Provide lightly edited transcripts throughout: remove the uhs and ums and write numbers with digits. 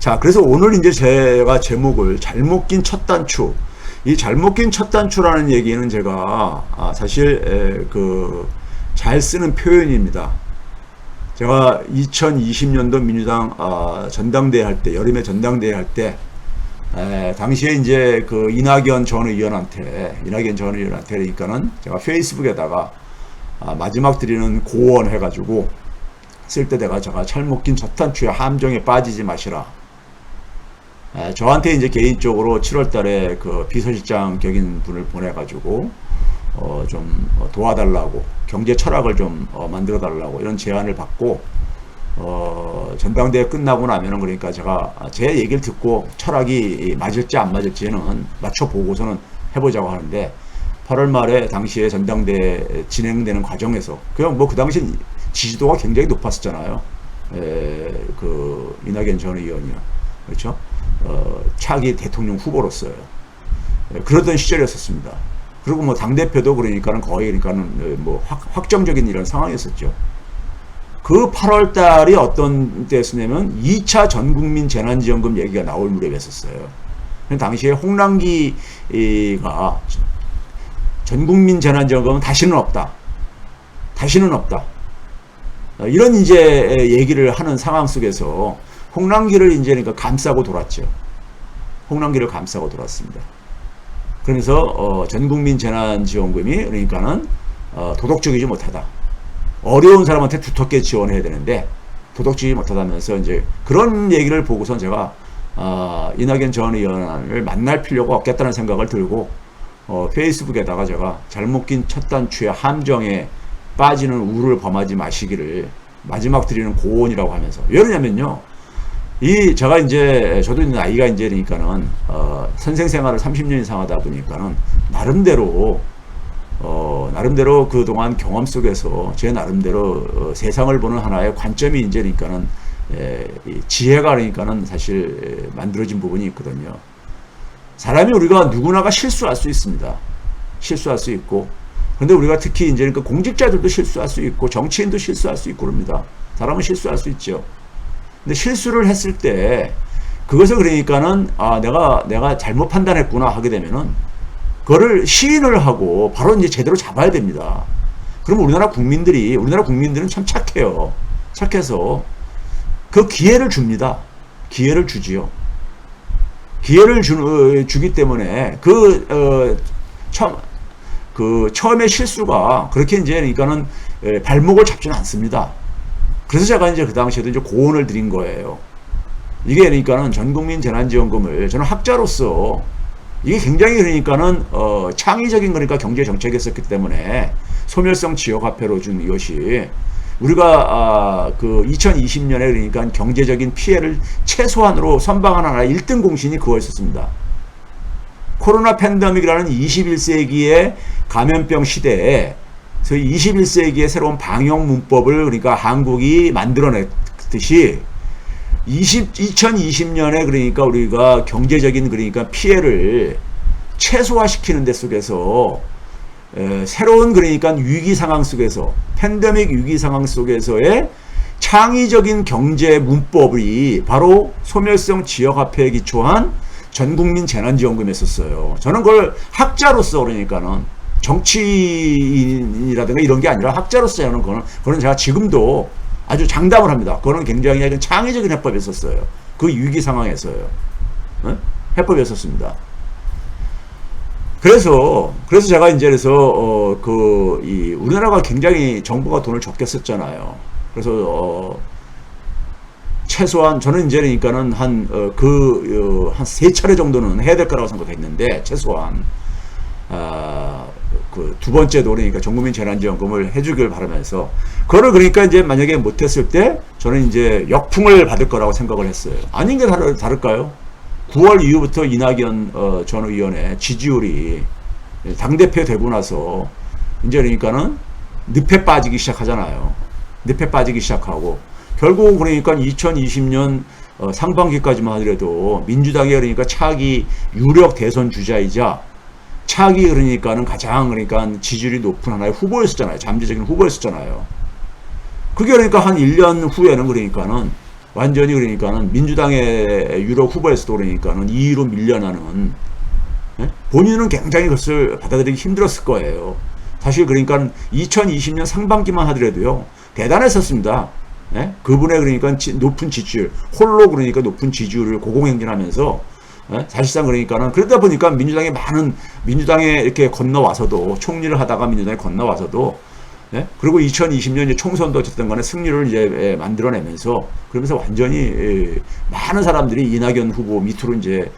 자, 그래서 오늘 이제 제가 제목을 잘못 낀 첫 단추. 이 잘못 낀 첫 단추라는 얘기는 제가 사실 잘 쓰는 표현입니다. 제가 2020년도 민주당 전당대회 할 때, 여름에 전당대회 할 때, 당시에 이제 이낙연 전 의원한테 그러니까는 제가 페이스북에다가 마지막 드리는 고언 해가지고 쓸 때 제가 잘못 낀 첫 단추의 함정에 빠지지 마시라. 저한테 이제 개인적으로 7월 달에 비서실장 격인 분을 보내가지고, 좀 도와달라고, 경제 철학을 좀 만들어 달라고 이런 제안을 받고, 전당대회 끝나고 나면은 그러니까 제가 제 얘기를 듣고 철학이 맞을지 안 맞을지는 맞춰보고서는 해보자고 하는데, 8월 말에 당시에 전당대회 진행되는 과정에서, 그냥 그 당시 지지도가 굉장히 높았었잖아요. 이낙연 전 의원이요. 그렇죠? 차기 대통령 후보로서요. 그러던 시절이었습니다. 그리고 당대표도 그러니까는 거의 확정적인 이런 상황이었었죠. 그 8월 달이 어떤 때였냐면 2차 전국민 재난지원금 얘기가 나올 무렵이었어요. 당시에 홍남기가 전국민 재난지원금은 다시는 없다. 이런 이제 얘기를 하는 상황 속에서 홍남기를 이제 그러니까 감싸고 돌았죠. 홍남기를 감싸고 돌았습니다. 그래서 전국민 재난지원금이 그러니까는 도덕적이지 못하다. 어려운 사람한테 두텁게 지원해야 되는데 도덕적이지 못하다면서 이제 그런 얘기를 보고선 제가 이낙연 전 의원을 만날 필요가 없겠다는 생각을 들고 페이스북에다가 제가 잘못 낀 첫 단추의 함정에 빠지는 우를 범하지 마시기를 마지막 드리는 고언이라고 하면서, 왜 그러냐면요. 제가 이제, 저도 나이가 이제 그러니까는, 선생 생활을 30년 이상 하다 보니까는, 나름대로 그동안 경험 속에서 제 나름대로 세상을 보는 하나의 관점이 이제 그러니까는, 지혜가 그러니까는 사실 만들어진 부분이 있거든요. 사람이 우리가 누구나가 실수할 수 있습니다. 실수할 수 있고, 근데 우리가 특히 이제 그러니까 공직자들도 실수할 수 있고, 정치인도 실수할 수 있고 그럽니다. 사람은 실수할 수 있죠. 근데 실수를 했을 때 그것을 그러니까는 내가 잘못 판단했구나 하게 되면은 그거를 시인을 하고 바로 이제 제대로 잡아야 됩니다. 그럼 우리나라 국민들은 참 착해요. 착해서 그 기회를 줍니다. 기회를 주지요. 기회를 주기 때문에 처음에 실수가 그렇게 이제 그러니까는 발목을 잡지는 않습니다. 그래서 제가 이제 그 당시에도 이제 고언을 드린 거예요. 이게 그러니까는 전국민 재난지원금을 저는 학자로서 이게 굉장히 그러니까는 창의적인 그러니까 경제 정책이었기 때문에 소멸성 지역화폐로 준 이것이 우리가 2020년에 그러니까 경제적인 피해를 최소한으로 선방하는 하나의 1등 공신이 그거였었습니다. 코로나 팬데믹이라는 21세기의 감염병 시대에 21세기의 새로운 방역 문법을 그러니까 한국이 만들어냈듯이 2020년에 그러니까 우리가 경제적인 그러니까 피해를 최소화시키는 데 속에서 새로운 그러니까 위기 상황 속에서 팬데믹 위기 상황 속에서의 창의적인 경제 문법이 바로 소멸성 지역화폐에 기초한 전국민 재난지원금이었어요. 저는 그걸 학자로서 그러니까는 정치인이라든가 이런 게 아니라 학자로서 하는 그거는 제가 지금도 아주 장담을 합니다. 그거는 굉장히 창의적인 해법이었어요. 그 위기 상황에서요. 해법이었습니다. 그래서 제가 이제 우리나라가 굉장히 정부가 돈을 적게 썼잖아요. 그래서 최소한 저는 이제 그러니까는 한 3차례 정도는 해야 될 거라고 생각했는데, 최소한 두 번째도 그러니까 전국민 재난지원금을 해주길 바라면서, 그거를 그러니까 이제 만약에 못했을 때 저는 이제 역풍을 받을 거라고 생각을 했어요. 아닌 게 다를까요? 9월 이후부터 이낙연 전 의원의 지지율이 당대표 되고 나서 이제 그러니까는 늪에 빠지기 시작하잖아요. 늪에 빠지기 시작하고, 결국 그러니까 2020년 상반기까지만 하더라도 민주당이 그러니까 차기 유력 대선 주자이자 차기 그러니까는 가장 그러니까 지지율이 높은 하나의 후보였었잖아요. 잠재적인 후보였었잖아요. 그게 그러니까 한 1년 후에는 그러니까는 완전히 그러니까는 민주당의 유력 후보에서도 그러니까는 2위로 밀려나는, 예? 본인은 굉장히 그것을 받아들이기 힘들었을 거예요. 사실 그러니까 2020년 상반기만 하더라도요 대단했었습니다. 예? 그분의 그러니까 높은 지지율, 홀로 그러니까 높은 지지율을 고공행진하면서, 예? 사실상 그러니까는 그러다 보니까 민주당에 이렇게 건너와서도, 총리를 하다가 민주당에 건너와서도, 예? 그리고 2020년 이제 총선도 어쨌든 간에 승리를 이제 만들어내면서, 그러면서 완전히 많은 사람들이 이낙연 후보 밑으로 이제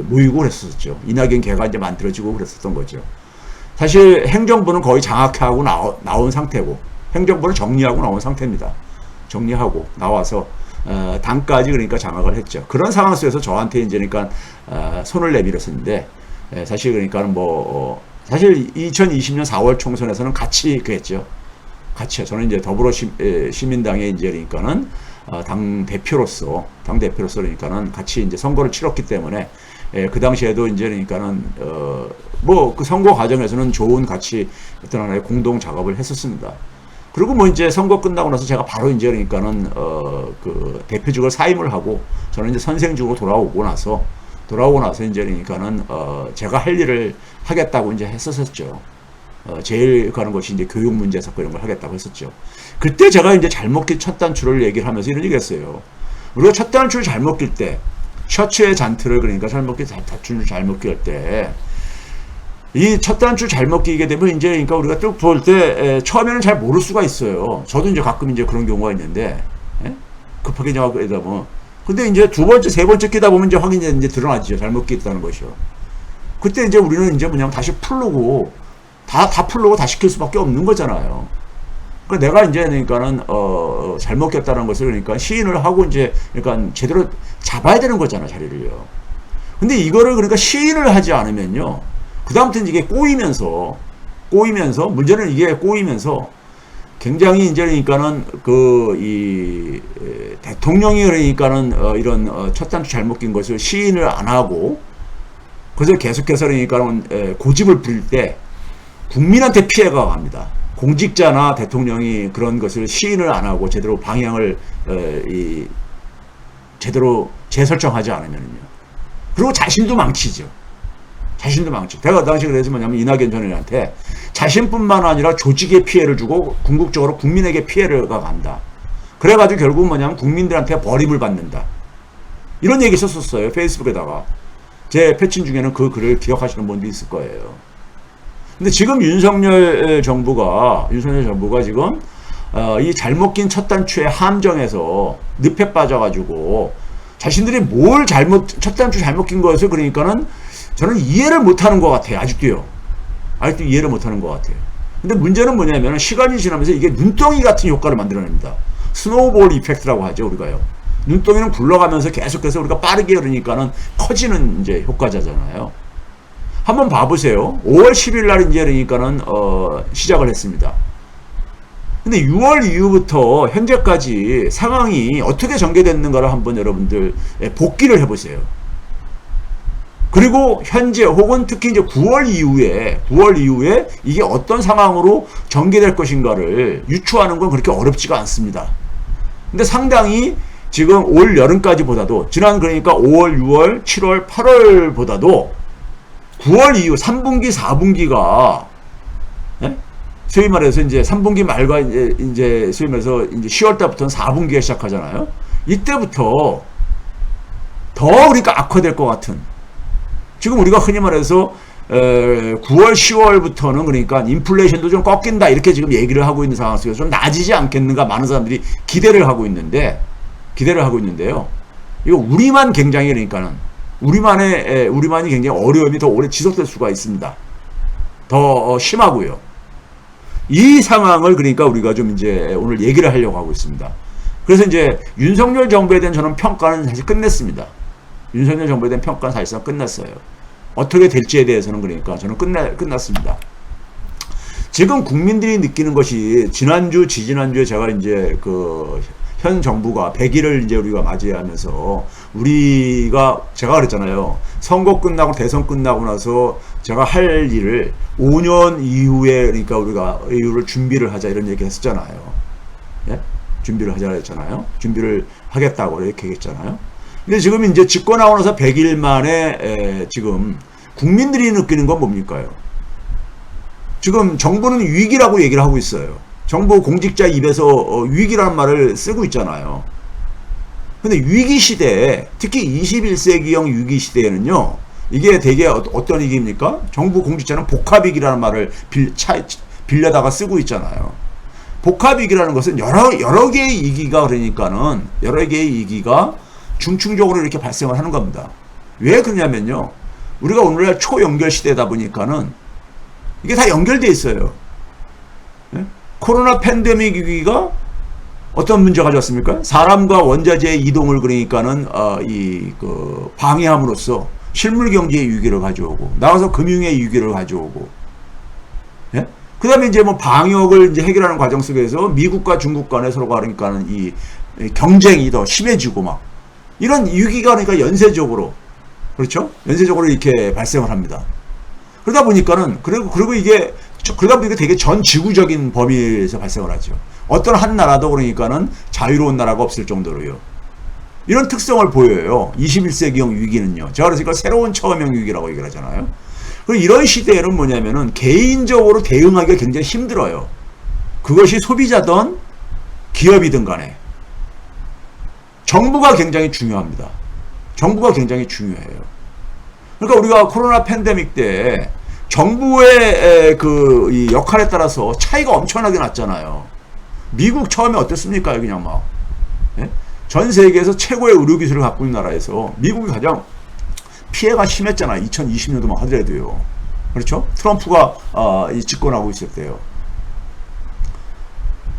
모이고 그랬었죠. 이낙연 개가 이제 만들어지고 그랬었던 거죠. 사실 행정부는 거의 장악하고 나온 상태고, 행정부는 정리하고 나온 상태입니다. 정리하고 나와서 당까지 그러니까 장악을 했죠. 그런 상황 속에서 저한테 이제 그러니까 손을 내밀었었는데, 사실 그러니까는 사실 2020년 4월 총선에서는 같이 그랬죠. 같이요. 저는 이제 더불어시민당의 이제 그러니까는 당 대표로서 그러니까는 같이 이제 선거를 치렀기 때문에, 그 당시에도 이제 그러니까는 그 선거 과정에서는 좋은 같이 어떤 하나의 공동 작업을 했었습니다. 그리고 뭐 이제 선거 끝나고 나서 제가 바로 이제 그러니까는 그 대표직을 사임을 하고, 저는 이제 선생직으로 돌아오고 나서 이제 그러니까는 제가 할 일을 하겠다고 이제 했었죠. 제일 가는 것이 이제 교육 문제에서 이런 걸 하겠다고 했었죠. 그때 제가 이제 잘못 낀 첫 단추를 얘기를 하면서 이런 얘기 했어요. 우리가 첫 단추를 잘못 낄 때, 셔츠의 잔트를 그러니까 단추를 잘못 낄 때, 이 첫 단추 잘못 끼게 되면 이제 그러니까 우리가 쭉 볼 때 처음에는 잘 모를 수가 있어요. 저도 이제 가끔 이제 그런 경우가 있는데, 급하게 이러다 보면, 근데 이제 두 번째, 세 번째 끼다 보면 이제 확인이 이제 드러나죠. 잘못 끼었다는 것이요. 그때 이제 우리는 이제 그냥 다시 풀르고, 다 풀르고 다시 낄 수밖에 없는 거잖아요. 그러니까 내가 이제 그러니까는 잘못 꼈다는 것을 그러니까 시인을 하고 이제 그러니까 제대로 잡아야 되는 거잖아, 자리를요. 근데 이거를 그러니까 시인을 하지 않으면요, 그다음부터는 이게 꼬이면서 문제는 이게 꼬이면서 굉장히 이제 그러니까는 대통령이 그러니까는 이런 첫 단추 잘못 낀 것을 시인을 안 하고, 그래서 계속해서 그러니까는 고집을 부릴 때 국민한테 피해가 갑니다. 공직자나 대통령이 그런 것을 시인을 안 하고 제대로 방향을 제대로 재설정하지 않으면요. 그리고 자신도 망치죠. 제가 당시 그래서 뭐냐면 이낙연 전 의원한테 자신뿐만 아니라 조직에 피해를 주고 궁극적으로 국민에게 피해가 간다. 그래가지고 결국은 뭐냐면 국민들한테 버림을 받는다. 이런 얘기 썼었어요. 페이스북에다가. 제 패친 중에는 그 글을 기억하시는 분도 있을 거예요. 근데 지금 윤석열 정부가 지금 이 잘못 낀 첫 단추의 함정에서 늪에 빠져가지고 자신들이 첫 단추 잘못 낀 것을 그러니까는 저는 이해를 못하는 것 같아요. 아직도 이해를 못하는 것 같아요. 근데 문제는 뭐냐면 시간이 지나면서 이게 눈덩이 같은 효과를 만들어냅니다. 스노우볼 이펙트라고 하죠, 우리가요. 눈덩이는 굴러가면서 계속해서 우리가 빠르게 그러니까는 커지는 이제 효과잖아요. 한번 봐보세요. 5월 10일 날 이제 그러니까는 시작을 했습니다. 근데 6월 이후부터 현재까지 상황이 어떻게 전개됐는가를 한번 여러분들 복기를 해보세요. 그리고 현재 혹은 특히 이제 9월 이후에 이게 어떤 상황으로 전개될 것인가를 유추하는 건 그렇게 어렵지가 않습니다. 근데 상당히 지금 올 여름까지 보다도 지난 그러니까 5월, 6월, 7월, 8월보다도 9월 이후 3분기, 4분기가 소위 말해서 이제 3분기 말과 이제 소위 말해서 이제 10월 달부터는 4분기가 시작하잖아요. 이때부터 더 우리가 악화될 것 같은, 지금 우리가 흔히 말해서 9월, 10월부터는 그러니까 인플레이션도 좀 꺾인다 이렇게 지금 얘기를 하고 있는 상황 속에서 좀 나아지지 않겠는가 많은 사람들이 기대를 하고 있는데요. 이거 우리만 굉장히 그러니까는 우리만이 굉장히 어려움이 더 오래 지속될 수가 있습니다. 더 심하고요. 이 상황을 그러니까 우리가 좀 이제 오늘 얘기를 하려고 하고 있습니다. 그래서 이제 윤석열 정부에 대한 저는 평가는 사실 끝냈습니다. 윤석열 정부에 대한 평가는 사실상 끝났어요. 어떻게 될지에 대해서는 그러니까 저는 끝났습니다. 지금 국민들이 느끼는 것이 지지난주에 제가 이제 현 정부가 100일을 이제 우리가 맞이하면서 제가 그랬잖아요. 선거 끝나고 대선 끝나고 나서 제가 할 일을 5년 이후에 그러니까 우리가 준비를 하자 이런 얘기 했었잖아요. 예? 준비를 하자 했잖아요. 준비를 하겠다고 이렇게 했잖아요. 근데 지금 이제 집권하고 나서 100일 만에 지금 국민들이 느끼는 건 뭡니까요? 지금 정부는 위기라고 얘기를 하고 있어요. 정부 공직자 입에서 위기라는 말을 쓰고 있잖아요. 근데 위기 시대에, 특히 21세기형 위기 시대에는요, 이게 되게 어떤 위기입니까? 정부 공직자는 복합위기라는 말을 빌려다가 쓰고 있잖아요. 복합위기라는 것은 여러 개의 위기가, 그러니까는 여러 개의 위기가 중충적으로 이렇게 발생을 하는 겁니다. 왜 그러냐면요, 우리가 오늘날 초연결 시대다 보니까는 이게 다 연결돼 있어요. 네? 코로나 팬데믹 위기가 어떤 문제가 가져왔습니까? 사람과 원자재의 이동을 그러니까는 방해함으로써 실물 경제의 위기를 가져오고, 나가서 금융의 위기를 가져오고, 예? 그 다음에 이제 뭐 방역을 이제 해결하는 과정 속에서 미국과 중국 간에 서로가 그러니까는 이 경쟁이 더 심해지고 막, 이런 위기가 그러니까 연쇄적으로, 그렇죠? 연쇄적으로 이렇게 발생을 합니다. 그러다 보니까는, 그리고 이게, 그러다 보니까 되게 전 지구적인 범위에서 발생을 하죠. 어떤 한 나라도 그러니까는 자유로운 나라가 없을 정도로요. 이런 특성을 보여요. 21세기형 위기는요. 제가 그래서 이걸 새로운 처음형 위기라고 얘기를 하잖아요. 그리고 이런 시대에는 뭐냐면은 개인적으로 대응하기가 굉장히 힘들어요. 그것이 소비자든 기업이든 간에. 정부가 굉장히 중요합니다. 정부가 굉장히 중요해요. 그러니까 우리가 코로나 팬데믹 때 정부의 이 역할에 따라서 차이가 엄청나게 났잖아요. 미국 처음에 어땠습니까? 그냥 막. 예? 전 세계에서 최고의 의료 기술을 갖고 있는 나라에서 미국이 가장 피해가 심했잖아요. 2020년도만 하더라도요. 그렇죠? 트럼프가 집권하고 있을 때요.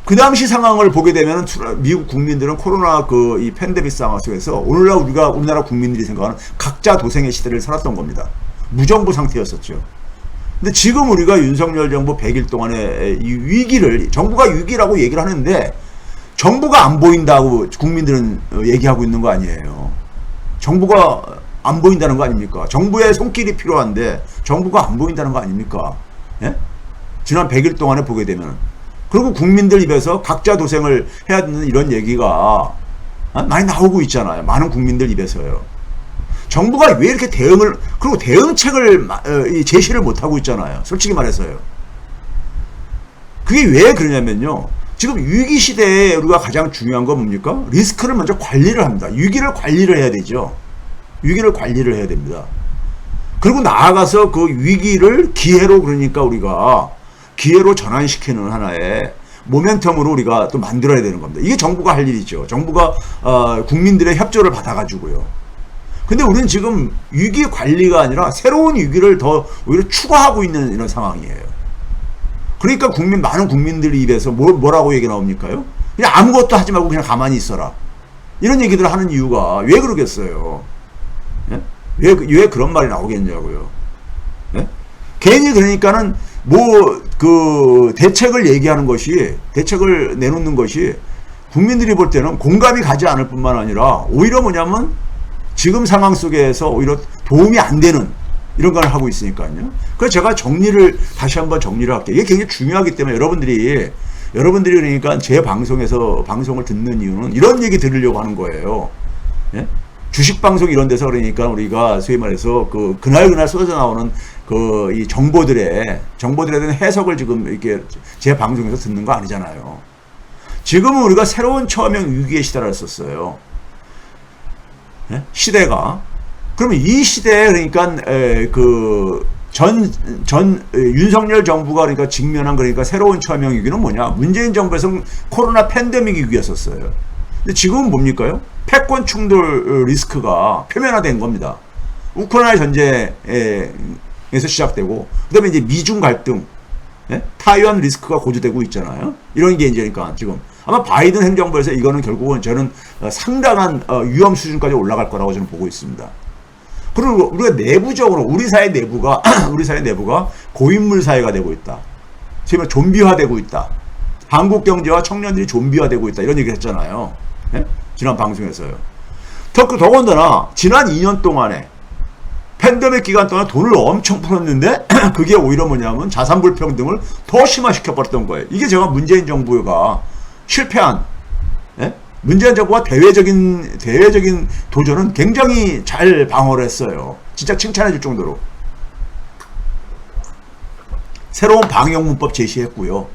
그 당시 상황을 보게 되면 미국 국민들은 코로나 이 팬데믹 상황 속에서 오늘날 우리나라 국민들이 생각하는 각자 도생의 시대를 살았던 겁니다. 무정부 상태였었죠. 근데 지금 우리가 윤석열 정부 100일 동안의 이 위기를, 정부가 위기라고 얘기를 하는데 정부가 안 보인다고 국민들은 얘기하고 있는 거 아니에요. 정부가 안 보인다는 거 아닙니까? 정부의 손길이 필요한데 정부가 안 보인다는 거 아닙니까? 예? 지난 100일 동안에 보게 되면. 그리고 국민들 입에서 각자 도생을 해야 되는 이런 얘기가 많이 나오고 있잖아요. 많은 국민들 입에서요. 정부가 왜 이렇게 그리고 대응책을 제시를 못하고 있잖아요. 솔직히 말해서요. 그게 왜 그러냐면요. 지금 위기 시대에 우리가 가장 중요한 건 뭡니까? 리스크를 먼저 관리를 합니다. 위기를 관리를 해야 되죠. 위기를 관리를 해야 됩니다. 그리고 나아가서 그 위기를 기회로, 그러니까 우리가 기회로 전환시키는 하나의 모멘텀으로 우리가 또 만들어야 되는 겁니다. 이게 정부가 할 일이죠. 정부가 국민들의 협조를 받아가지고요. 근데 우리는 지금 위기 관리가 아니라 새로운 위기를 더 오히려 추가하고 있는 이런 상황이에요. 그러니까 많은 국민들 입에서 뭐라고 얘기 나옵니까요? 그냥 아무것도 하지 말고 그냥 가만히 있어라. 이런 얘기들을 하는 이유가 왜 그러겠어요? 예? 왜 그런 말이 나오겠냐고요? 예? 괜히 그러니까는 대책을 내놓는 것이 국민들이 볼 때는 공감이 가지 않을 뿐만 아니라 오히려 뭐냐면 지금 상황 속에서 오히려 도움이 안 되는 이런 걸 하고 있으니까요. 그래서 제가 다시 한번 정리를 할게요. 이게 굉장히 중요하기 때문에 여러분들이 그러니까 제 방송을 듣는 이유는 이런 얘기 들으려고 하는 거예요. 예? 주식 방송 이런 데서 그러니까 우리가 소위 말해서 그날 쏟아져 나오는 이 정보들에 대한 해석을 지금 이렇게 제 방송에서 듣는 거 아니잖아요. 지금은 우리가 새로운 처음형 위기의 시대를 썼어요. 예? 시대가. 그러면 이 시대에 그러니까 윤석열 정부가 그러니까 직면한 그러니까 새로운 처음형 위기는 뭐냐? 문재인 정부에서 코로나 팬데믹 위기였었어요. 근데 지금은 뭡니까요? 패권 충돌 리스크가 표면화된 겁니다. 우크라이나 전쟁에서 시작되고, 그 다음에 이제 미중 갈등, 예? 타이완 리스크가 고조되고 있잖아요. 이런 게 이제 그러니까 지금 아마 바이든 행정부에서 이거는 결국은 저는 상당한 위험 수준까지 올라갈 거라고 저는 보고 있습니다. 그리고 우리가 내부적으로 우리 사회 내부가 고인물 사회가 되고 있다. 지금 좀비화되고 있다. 한국 경제와 청년들이 좀비화되고 있다. 이런 얘기를 했잖아요. 예? 지난 방송에서요. 더군다나 지난 2년 동안에 팬데믹 기간 동안 돈을 엄청 풀었는데 그게 오히려 뭐냐면 자산 불평등을 더 심화시켜 버렸던 거예요. 이게 제가 문재인 정부가 실패한, 예? 문재인 정부가 대외적인 도전은 굉장히 잘 방어를 했어요. 진짜 칭찬해 줄 정도로. 새로운 방역문법 제시했고요.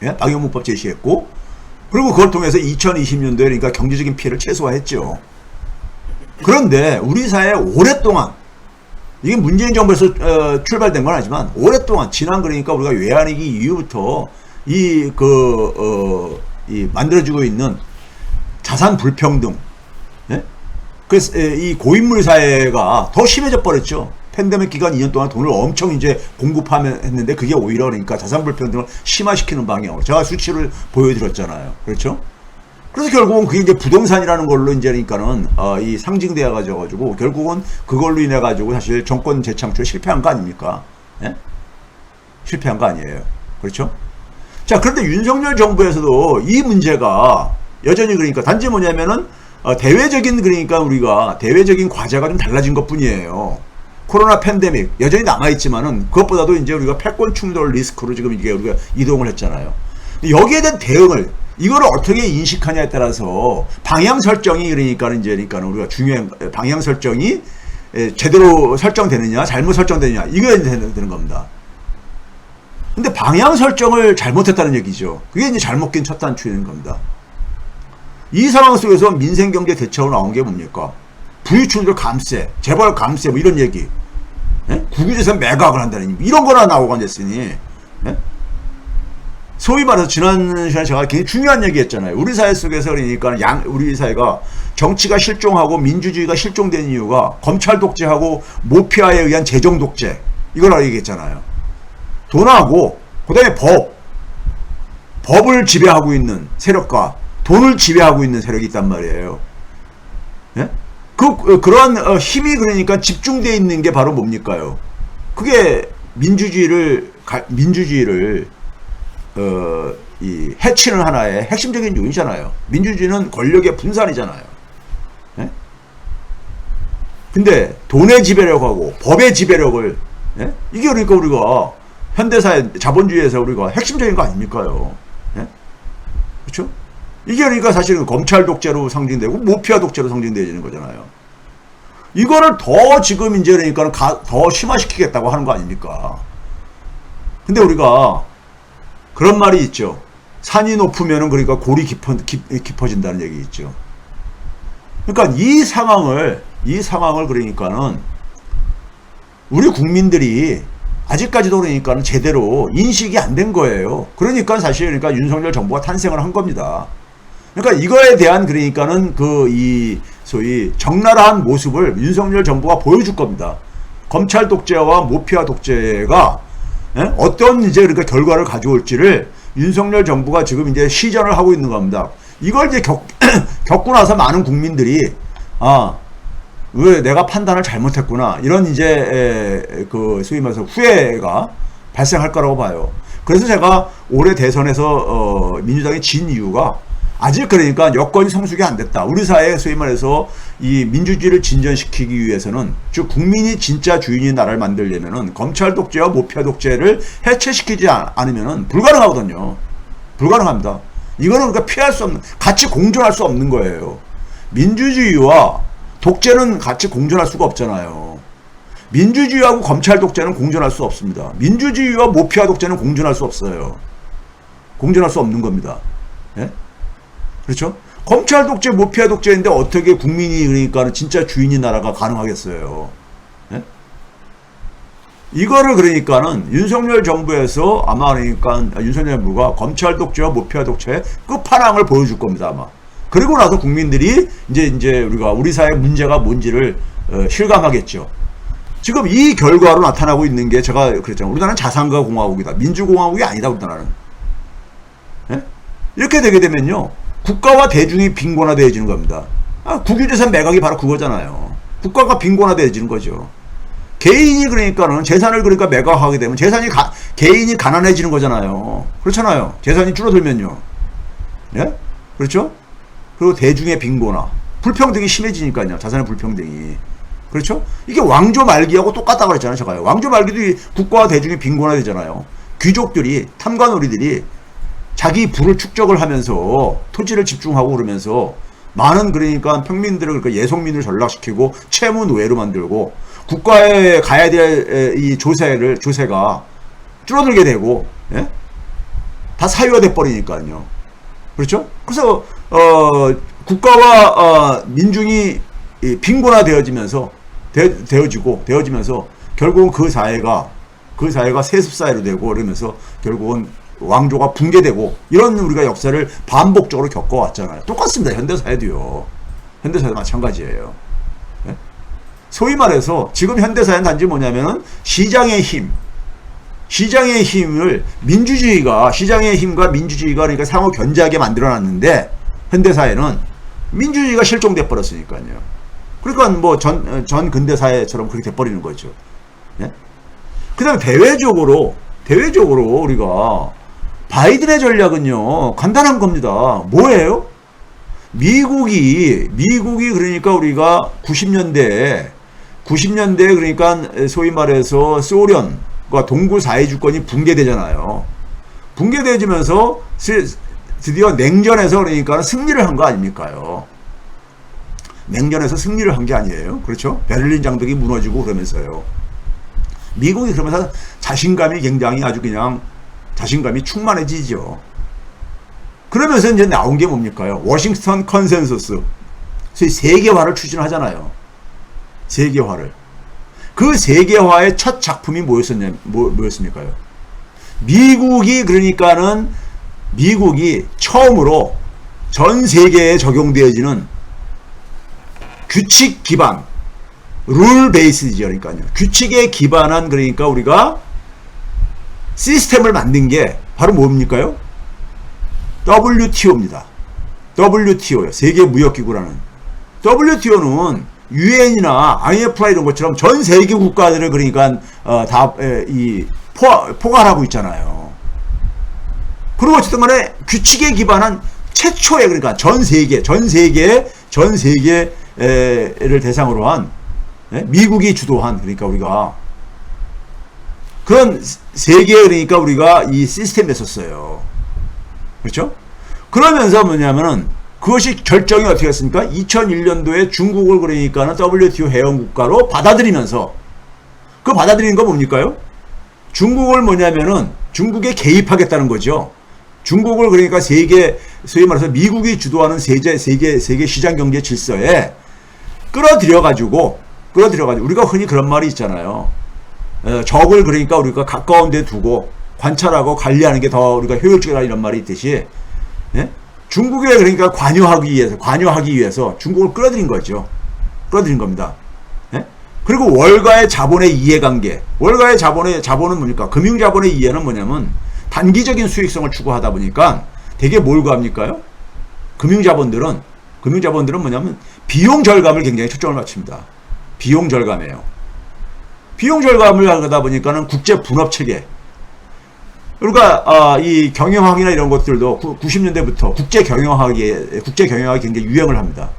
예? 방역문법 제시했고, 그리고 그걸 통해서 2020년도에 그러니까 경제적인 피해를 최소화했죠. 그런데 우리 사회 오랫동안, 이게 문재인 정부에서 출발된 건 아니지만 오랫동안 지난 그러니까 우리가 외환위기 이후부터 이 만들어지고 있는 자산 불평등, 예? 그래서 이 고인물 사회가 더 심해져 버렸죠. 팬데믹 기간 2년 동안 돈을 엄청 이제 공급하면 했는데 그게 오히려 그러니까 자산 불평등을 심화시키는 방향으로 제가 수치를 보여드렸잖아요. 그렇죠? 그래서 결국은 그게 이제 부동산이라는 걸로 이제 그러니까는 이 상징되어 가지고 결국은 그걸로 인해 가지고 사실 정권 재창출에 실패한 거 아닙니까? 예? 실패한 거 아니에요. 그렇죠? 자, 그런데 윤석열 정부에서도 이 문제가 여전히 그러니까 단지 뭐냐면은 대외적인 그러니까 우리가 대외적인 과제가 좀 달라진 것뿐이에요. 코로나 팬데믹 여전히 남아있지만은 그것보다도 이제 우리가 패권 충돌 리스크로 지금 이게 우리가 이동을 했잖아요. 여기에 대한 대응을 이거를 어떻게 인식하냐에 따라서 방향 설정이 그러니까는 우리가 중요한 방향 설정이 제대로 설정되느냐 잘못 설정되느냐 이거에 되는 겁니다. 근데 방향 설정을 잘못했다는 얘기죠. 그게 이제 잘못 낀 첫 단추인 겁니다. 이 상황 속에서 민생경제 대책으로 나온 게 뭡니까? 부유층들 감세, 재벌 감세, 뭐 이런 얘기. 예? 국유재산 매각을 한다는 이런 거나 나오고 앉았으니. 예? 소위 말해서 지난 시간에 제가 굉장히 중요한 얘기 했잖아요. 우리 사회 속에서 그러니까 우리 사회가 정치가 실종하고 민주주의가 실종된 이유가 검찰 독재하고 모피아에 의한 재정 독재. 이걸 얘기했잖아요. 돈하고, 그 다음에 법을 지배하고 있는 세력과 돈을 지배하고 있는 세력이 있단 말이에요. 예? 그러한 힘이 그러니까 집중되어 있는 게 바로 뭡니까요? 그게 민주주의를 이 해치는 하나의 핵심적인 요인이잖아요. 민주주의는 권력의 분산이잖아요. 예? 근데 돈의 지배력하고 법의 지배력을 예? 이게 그러니까 우리가 현대사회 자본주의에서 우리가 핵심적인 거 아닙니까요? 예? 그렇죠? 이게 그러니까 사실은 검찰 독재로 상징되고 모피아 독재로 상징되어지는 거잖아요. 이거를 더 지금 이제 그러니까 더 심화시키겠다고 하는 거 아닙니까? 근데 우리가 그런 말이 있죠. 산이 높으면은 그러니까 골이 깊어진다는 얘기 있죠. 그러니까 이 상황을 그러니까는 우리 국민들이 아직까지도 그러니까는 제대로 인식이 안 된 거예요. 그러니까 사실 그러니까 윤석열 정부가 탄생을 한 겁니다. 그러니까 이거에 대한 그러니까는 이 소위 적나라한 모습을 윤석열 정부가 보여줄 겁니다. 검찰 독재와 모피아 독재가 어떤 이제 그러니까 결과를 가져올지를 윤석열 정부가 지금 이제 시전을 하고 있는 겁니다. 이걸 이제 겪고 나서 많은 국민들이 왜 내가 판단을 잘못했구나 이런 이제 소위 말해서 후회가 발생할 거라고 봐요. 그래서 제가 올해 대선에서 민주당이 진 이유가 아직 그러니까 여건이 성숙이 안 됐다. 우리 사회에 소위 말해서 이 민주주의를 진전시키기 위해서는 즉 국민이 진짜 주인인 나라를 만들려면은 검찰 독재와 모피아 독재를 해체시키지 않으면은 불가능하거든요. 불가능합니다. 이거는 그러니까 피할 수 없는, 같이 공존할 수 없는 거예요. 민주주의와 독재는 같이 공존할 수가 없잖아요. 민주주의하고 검찰 독재는 공존할 수 없습니다. 민주주의와 모피아 독재는 공존할 수 없어요. 공존할 수 없는 겁니다. 예? 그렇죠? 검찰 독재, 모피아 독재인데 어떻게 국민이 그러니까 진짜 주인인 나라가 가능하겠어요? 예? 이거를 그러니까는 윤석열 정부에서 아마 그러니까 윤석열 정부가 검찰 독재와 모피아 독재의 끝판왕을 보여줄 겁니다, 아마. 그리고 나서 국민들이 이제 우리 사회 문제가 뭔지를 실감하겠죠. 지금 이 결과로 나타나고 있는 게 제가 그랬잖아요. 우리나라는 자산가 공화국이다. 민주공화국이 아니다, 우리나라는. 예? 이렇게 되게 되면요. 국가와 대중이 빈곤화되어지는 겁니다. 국유재산 매각이 바로 그거잖아요. 국가가 빈곤화되어지는 거죠. 개인이 그러니까는 재산을 그러니까 매각하게 되면 개인이 가난해지는 거잖아요. 그렇잖아요. 재산이 줄어들면요. 예? 그렇죠? 그리고 대중의 빈곤화. 불평등이 심해지니까요. 자산의 불평등이. 그렇죠? 이게 왕조 말기하고 똑같다고 그랬잖아요. 제가요. 왕조 말기도 국가와 대중이 빈곤화되잖아요. 귀족들이, 탐관오리들이 자기 부를 축적을 하면서 토지를 집중하고 그러면서 많은 그러니까 평민들을 그러니까 예속민을 전락시키고 채무 노예로 만들고 국가에 가야 될 이 조세가 줄어들게 되고 예? 다 사유화돼 버리니까요. 그렇죠? 그래서 국가와 민중이 빈곤화되어지면서 되어지면서 결국은 그 사회가 세습 사회로 되고 그러면서 결국은 왕조가 붕괴되고 이런 우리가 역사를 반복적으로 겪어왔잖아요. 똑같습니다. 현대사회도요. 현대사회도 마찬가지예요. 네? 소위 말해서 지금 현대사회는 단지 뭐냐면은 시장의 힘을 시장의 힘과 민주주의가 그러니까 상호 견제하게 만들어놨는데 현대사회는 민주주의가 실종돼 버렸으니까요. 그러니까 뭐 전 근대사회처럼 그렇게 돼버리는 거죠. 네? 그 다음에 대외적으로 우리가 바이든의 전략은요, 간단한 겁니다. 뭐예요? 미국이 그러니까 우리가 90년대 그러니까 소위 말해서 소련과 동구 사회주권이 붕괴되잖아요. 붕괴되지면서 드디어 냉전에서 그러니까 승리를 한 거 아닙니까요? 냉전에서 승리를 한 게 아니에요. 그렇죠? 베를린 장벽이 무너지고 그러면서요. 미국이 그러면서 자신감이 굉장히 아주 그냥 자신감이 충만해지죠. 그러면서 이제 나온 게 뭡니까요? 워싱턴 컨센서스. 소위 세계화를 추진하잖아요. 세계화를. 그 세계화의 첫 작품이 뭐였습니까요? 미국이 처음으로 전 세계에 적용되어지는 규칙 기반, 룰 베이스죠. 그러니까요. 규칙에 기반한 그러니까 우리가 시스템을 만든 게 바로 뭡니까요? WTO입니다. WTO요. 세계무역기구라는. WTO는 UN이나 IMF나 이런 것처럼 전 세계 국가들을 그러니까 포괄하고 있잖아요. 그리고 어쨌든 간에 규칙에 기반한 최초의 그러니까 전 세계를 대상으로 한 미국이 주도한 그러니까 우리가 그런 세계에 그러니까 우리가 이 시스템에 섰어요. 그렇죠? 그러면서 뭐냐면은 그것이 결정이 어떻게 했습니까? 2001년도에 중국을 그러니까는 WTO 회원 국가로 받아들이면서 그 받아들이는 거 뭡니까요? 중국을 뭐냐면은 중국에 개입하겠다는 거죠. 중국을 그러니까 소위 말해서 미국이 주도하는 세계 시장 경제 질서에 끌어들여가지고 우리가 흔히 그런 말이 있잖아요. 적을 그러니까 우리가 가까운 데 두고 관찰하고 관리하는 게 더 우리가 효율적이다 이런 말이 있듯이 예? 중국에 그러니까 관여하기 위해서 중국을 끌어들인 거죠. 끌어들인 겁니다. 예? 그리고 월가의 자본의 이해관계. 월가의 자본은 뭡니까? 금융자본의 이해는 뭐냐면 단기적인 수익성을 추구하다 보니까 되게 뭘 구합니까요? 금융자본들은 뭐냐면 비용 절감을 굉장히 초점을 맞춥니다. 비용 절감이에요. 비용 절감을 하다 보니까는 국제 분업 체계. 그러니까 이 경영학이나 이런 것들도 90년대부터 국제 경영학이 굉장히 유행을 합니다.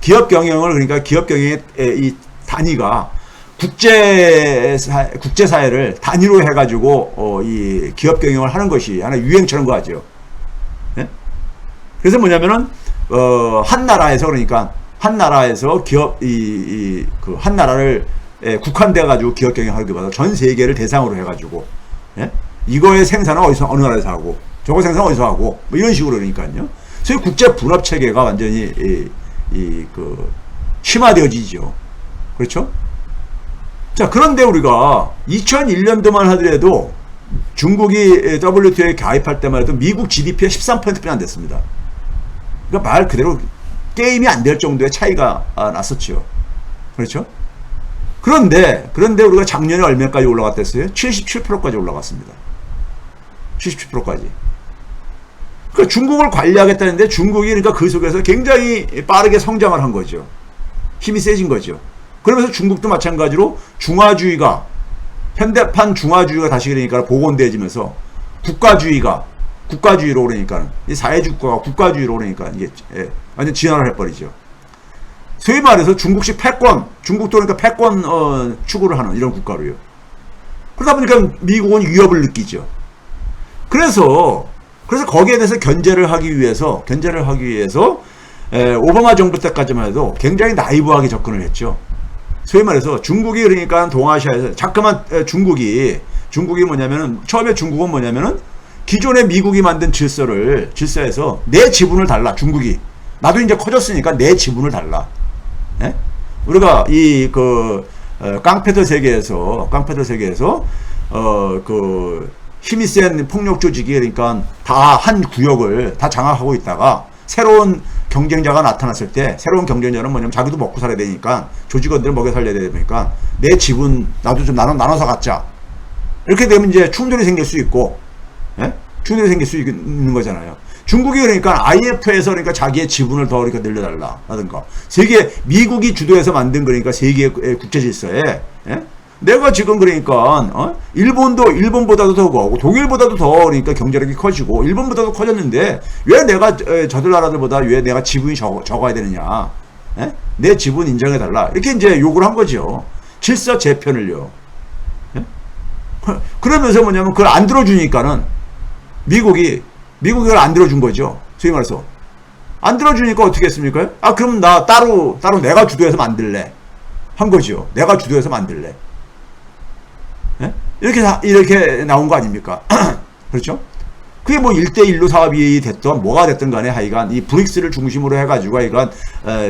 기업 경영의 이 단위가 국제사회를 단위로 해가지고 이 기업 경영을 하는 것이 하나 유행처럼 거하죠. 네? 그래서 뭐냐면은 한 나라에서 한 나라를 국한돼 가지고 기업 경영하기보다 전 세계를 대상으로 해가지고 예? 이거의 생산은 어느 나라에서 하고 저거 생산은 어디서 하고 뭐 이런 식으로 그러니까요. 그래서 국제 분업 체계가 완전히 심화되어지죠. 그렇죠? 자, 그런데 우리가 2001년도만 하더라도 중국이 WTO에 가입할 때만 해도 미국 GDP의 13%뿐이 안 됐습니다. 그러니까 말 그대로 게임이 안 될 정도의 차이가 났었죠. 그렇죠? 그런데 우리가 작년에 얼마까지 올라갔댔어요? 77%까지 올라갔습니다. 77%까지. 그러니까 중국을 관리하겠다는데 중국이 그러니까 그 속에서 굉장히 빠르게 성장을 한 거죠. 힘이 세진 거죠. 그러면서 중국도 마찬가지로 현대판 중화주의가 다시 그러니까 복원되어지면서 국가주의로 그러니까 이 사회주의가 국가주의로 그러니까 이게 완전 진화를 해버리죠. 소위 말해서 중국식 패권, 중국도 그러니까 패권 추구를 하는 이런 국가로요. 그러다 보니까 미국은 위협을 느끼죠. 그래서 그래서 거기에 대해서 견제를 하기 위해서 오바마 정부 때까지만 해도 굉장히 나이브하게 접근을 했죠. 소위 말해서 중국이 그러니까 동아시아에서 자꾸만 중국이 뭐냐면은 처음에 중국은 뭐냐면은 기존의 미국이 만든 질서에서 내 지분을 달라. 중국이 나도 이제 커졌으니까 내 지분을 달라. 예? 우리가 깡패들 세계에서 그 힘이 센 폭력 조직이 그러니까 다 한 구역을 다 장악하고 있다가 새로운 경쟁자가 나타났을 때 새로운 경쟁자는 뭐냐면 자기도 먹고 살아야 되니까 조직원들을 먹여 살려야 되니까 내 지분 나도 좀 나눠서 갖자. 이렇게 되면 이제 충돌이 생길 수 있고, 예? 충돌이 생길 수 있는 거잖아요. 중국이 그러니까 IMF에서 그러니까 자기의 지분을 더 그러니까 늘려달라 하든가 미국이 주도해서 만든 그러니까 세계 국제 질서에, 예? 내가 지금 그러니까 일본보다도 더 크고 독일보다도 더 그러니까 경제력이 커지고 일본보다도 커졌는데 왜 내가 저들 나라들보다 왜 내가 지분이 적어야 되느냐? 에? 내 지분 인정해 달라 이렇게 이제 요구를 한 거죠. 질서 재편을요. 에? 그러면서 뭐냐면 그걸 안 들어주니까는 미국이 그걸 안 들어준 거죠. 소위 말해서 안 들어주니까 어떻게 했습니까? 아 그럼 나 따로 내가 주도해서 만들래 한 거죠. 내가 주도해서 만들래. 예? 이렇게 나온 거 아닙니까? 그렇죠? 그게 뭐 1대1로 사업이 됐던 뭐가 됐든 간에 하여간 이 브릭스를 중심으로 해가지고 하여간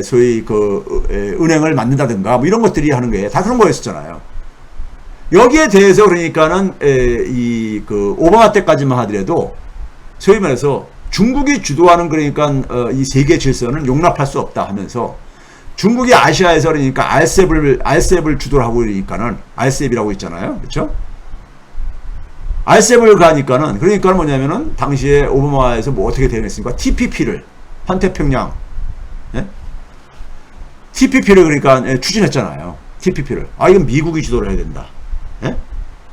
소위 은행을 만든다든가 뭐 이런 것들이 하는 거예요. 다 그런 거였었잖아요. 여기에 대해서 그러니까는 오바마 때까지만 하더라도 소위 말해서 중국이 주도하는 그러니까 이 세계 질서는 용납할 수 없다 하면서 중국이 아시아에서 그러니까 RCEP을 주도를 하고 그러니까는 RCEP이라고 있잖아요. 그렇죠? RCEP을 가니까는 그러니까 뭐냐면은 당시에 오바마에서 뭐 어떻게 되겠습니까? TPP를 환태평양 TPP를 그러니까 추진했잖아요. TPP를 이건 미국이 주도를 해야 된다.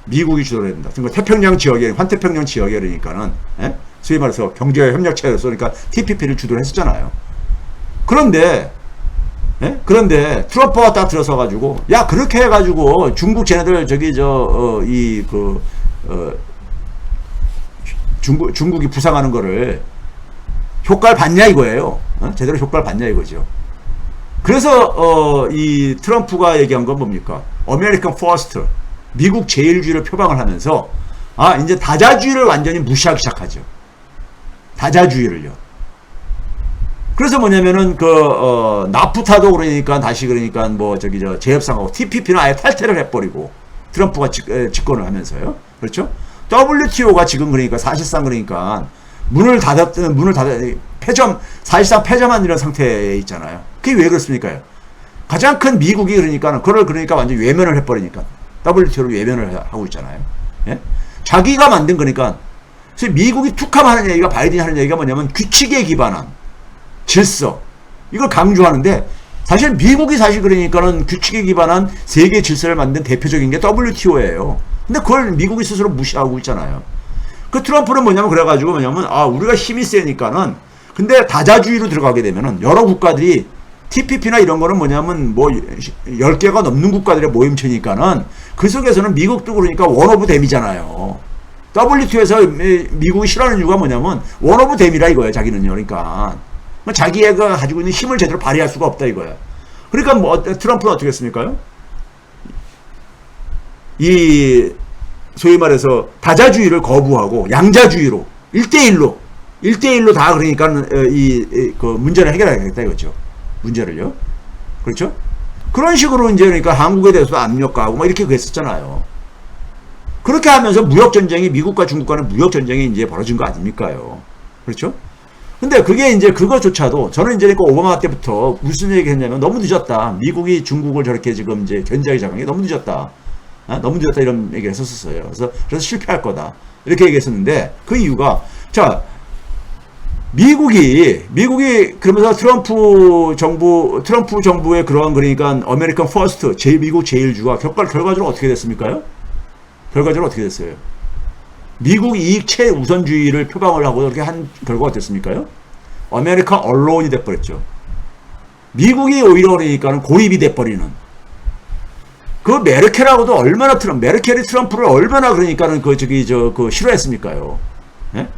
미국이 주도를 해야 된다. 그러니까 태평양 지역에 환태평양 지역에 그러니까는 소위 말해서 경제 협력체로서 그러니까 TPP를 주도를 했었잖아요. 그런데 트럼프가 딱 들어서 가지고 야 그렇게 해가지고 중국 쟤네들 중국이 부상하는 거를 효과를 받냐 이거예요. 제대로 효과를 받냐 이거죠. 그래서 이 트럼프가 얘기한 건 뭡니까? 아메리칸 퍼스트 미국 제일주의를 표방을 하면서 이제 다자주의를 완전히 무시하기 시작하죠. 다자주의를요. 그래서 뭐냐면은 나프타도 그러니까 다시 그러니까 재협상하고 TPP는 아예 탈퇴를 해버리고 트럼프가 집권을 하면서요. 그렇죠? WTO가 지금 그러니까 사실상 그러니까 사실상 폐점한 이런 상태에 있잖아요. 그게 왜 그렇습니까? 가장 큰 미국이 그걸 완전 외면을 해버리니까 WTO를 외면을 하고 있잖아요. 예? 자기가 만든 거니까. 그래서 미국이 툭하면 하는 얘기가 바이든이 하는 얘기가 뭐냐면 규칙에 기반한 질서 이걸 강조하는데 사실 미국이 그러니까는 규칙에 기반한 세계 질서를 만든 대표적인 게 WTO예요. 근데 그걸 미국이 스스로 무시하고 있잖아요. 그 트럼프는 그래가지고 우리가 힘이 세니까는 근데 다자주의로 들어가게 되면은 여러 국가들이 TPP나 이런 거는 10개가 넘는 국가들의 모임체니까는 그 속에서는 미국도 그러니까 원 오브 댐이잖아요. WTO에서 미국이 싫어하는 이유가 원 오브 댐이라 이거예요. 자기는요. 그러니까 자기가 가지고 있는 힘을 제대로 발휘할 수가 없다 이거야. 그러니까 트럼프는 어떻게 했습니까? 이 소위 말해서 다자주의를 거부하고 양자주의로 1대1로 다 그러니까 문제를 해결하겠다 이거죠. 문제를요. 그렇죠? 그런 식으로 이제 그러니까 한국에 대해서 압력 가하고 이렇게 그랬었잖아요. 그렇게 하면서 무역전쟁이 미국과 중국 간의 무역전쟁이 이제 벌어진 거 아닙니까요? 그렇죠? 근데 그게 이제 그거조차도 저는 이제 그러니까 오바마 때부터 무슨 얘기 했냐면 너무 늦었다. 미국이 중국을 저렇게 지금 이제 견제하기 시작한 게 너무 늦었다. 너무 늦었다 이런 얘기를 했었어요. 그래서 실패할 거다. 이렇게 얘기했었는데 그 이유가 미국이 그러면서 트럼프 정부의 그러한 그러니까 아메리칸 퍼스트 미국 제일주가 결과적으로 어떻게 됐습니까? 결과적으로 어떻게 됐어요? 미국 이익 최우선주의를 표방을 하고 그렇게 한 결과가 됐습니까요? 아메리칸 언론이 돼버렸죠. 미국이 오히려 그러니까는 고립이 돼버리는. 그 메르켈하고도 메르켈이 트럼프를 얼마나 그러니까는 싫어했습니까요? 예?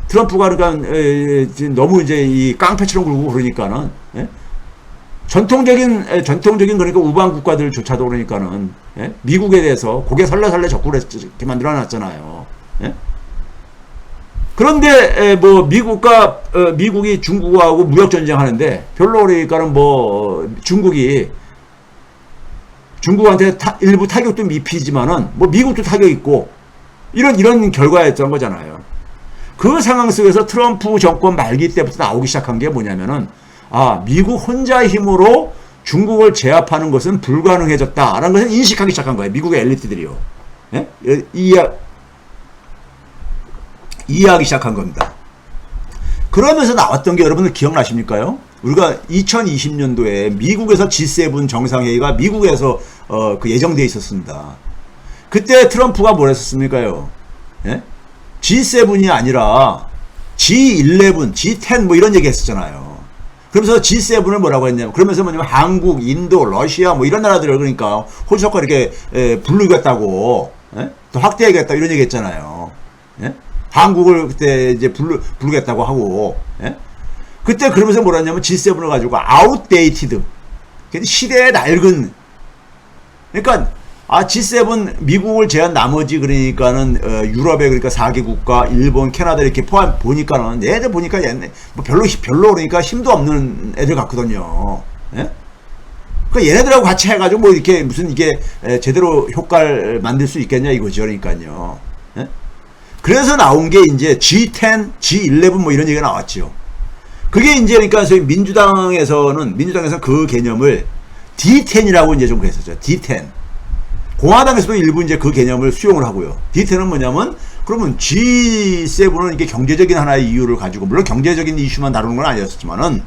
트럼프가 그러니까 너무 이제 이 깡패처럼 굴고 그러니까는 예? 전통적인 그러니까 우방 국가들조차도 그러니까는 예? 미국에 대해서 고개 설레설레 적구를 이렇게 만들어놨잖아요. 예? 그런데 뭐 미국이 중국하고 무역 전쟁하는데 별로 그러니까는 뭐 중국한테 일부 타격도 미피지만은 뭐 미국도 타격 있고 이런 결과였던 거잖아요. 그 상황 속에서 트럼프 정권 말기 때부터 나오기 시작한 게 뭐냐면은 미국 혼자의 힘으로 중국을 제압하는 것은 불가능해졌다라는 것을 인식하기 시작한 거예요. 미국의 엘리트들이요. 예? 이해하기 시작한 겁니다. 그러면서 나왔던 게 여러분들 기억나십니까요? 우리가 2020년도에 미국에서 G7 정상회의가 미국에서 예정되어 있었습니다. 그때 트럼프가 뭘 했었습니까요? 예? G7이 아니라 G11, G10 뭐 이런 얘기 했었잖아요. 그러면서 G7을 뭐라고 했냐면, 그러면서 뭐냐면 한국, 인도, 러시아 뭐 이런 나라들을 그러니까 호주석과 이렇게 부르겠다고, 예? 더 확대하겠다 이런 얘기 했잖아요. 예? 한국을 그때 이제 부르겠다고 하고, 예? 그때 그러면서 뭐라 했냐면 G7을 가지고 outdated, 시대에 낡은, 그러니까 G7 미국을 제한 나머지 그러니까는 유럽의 그러니까 4개국과 일본, 캐나다 이렇게 포함 보니까는 얘들 보니까 얘네 뭐 별로 그러니까 힘도 없는 애들 같거든요. 예? 그러니까 얘네들하고 같이 해가지고 뭐 이렇게 무슨 이게 제대로 효과를 만들 수 있겠냐 이거죠. 그러니까요. 예? 그래서 나온 게 이제 G10, G11 뭐 이런 얘기가 나왔죠. 그게 이제 그러니까 저희 민주당에서는 그 개념을 D10이라고 이제 좀 그랬었죠. D10. 공화당에서도 일부 이제 그 개념을 수용을 하고요. D10은 뭐냐면, 그러면 G7은 이게 경제적인 하나의 이유를 가지고, 물론 경제적인 이슈만 다루는 건 아니었지만은,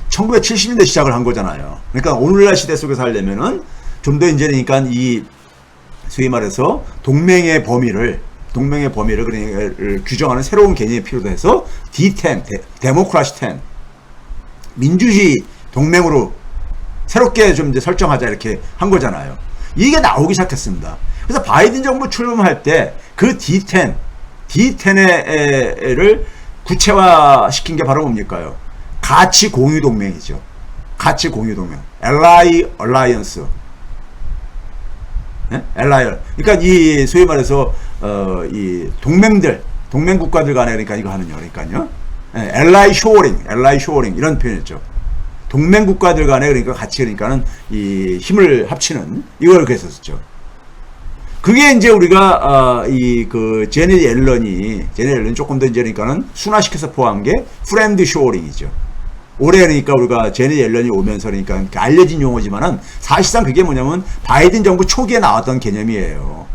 1970년대 시작을 한 거잖아요. 그러니까 오늘날 시대 속에서 하려면은, 좀 더 이제 그러니까 소위 말해서 동맹의 범위를 그러니까 규정하는 새로운 개념이 필요도 해서 D10, 데모크라시 10, 민주주의 동맹으로 새롭게 좀 이제 설정하자 이렇게 한 거잖아요. 이게 나오기 시작했습니다. 그래서 바이든 정부 출범할 때 그 D10을 구체화시킨 게 바로 뭡니까요? 가치 공유 동맹이죠. 가치 공유 동맹. Alliance. 네? 그러니까 이 소위 말해서 이 동맹 국가들 간에 그러니까 이거 하는요. 그러니까요. 네, Ally shoring 이런 표현이었죠. 동맹 국가들 간에 그러니까 같이 그러니까는 이 힘을 합치는 이걸 그랬었죠. 그게 이제 우리가 제니 옐런이 조금 더 이제 그러니까는 순화시켜서 포함한 게 프렌드 쇼어링이죠. 올해 그러니까 우리가 제니 옐런이 오면서 그러니까 알려진 용어지만은 사실상 그게 뭐냐면 바이든 정부 초기에 나왔던 개념이에요.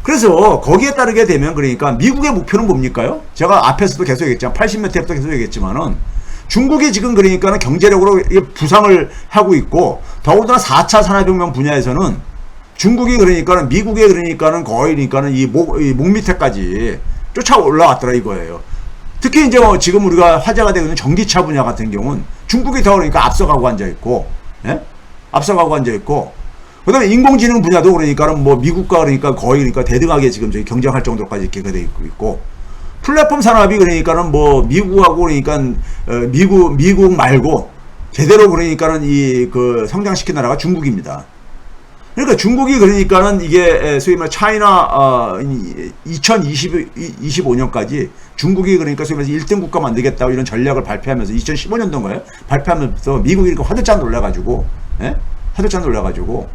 그래서 거기에 따르게 되면 그러니까 미국의 목표는 뭡니까요? 제가 앞에서도 계속 얘기했지만 80몇 회부터 계속 얘기했지만은 중국이 지금 그러니까는 경제력으로 부상을 하고 있고 더군다나 4차 산업혁명 분야에서는 중국이 그러니까는 미국에 그러니까는 거의 그러니까는 이 목 밑에까지 쫓아 올라왔더라 이거예요. 특히 이제 지금 우리가 화제가 되고 있는 전기차 분야 같은 경우는 중국이 더 그러니까 앞서가고 앉아 있고, 예? 앞서가고 앉아 있고, 그다음에 인공지능 분야도 그러니까는 뭐 미국과 그러니까 거의 그러니까 대등하게 지금 저희 경쟁할 정도까지 이렇게 돼 있고. 플랫폼 산업이 그러니까는 뭐 미국하고 그러니까 미국 말고 제대로 그러니까는 성장시킨 나라가 중국입니다. 그러니까 중국이 그러니까는 이게 소위 말해 차이나 2025년까지 중국이 그러니까 소위 말해서 1등 국가 만들겠다고 이런 전략을 발표하면서 2015년도인가요? 발표하면서 미국이 이렇게 화들짝 놀라가지고, 예? 화들짝 놀라가지고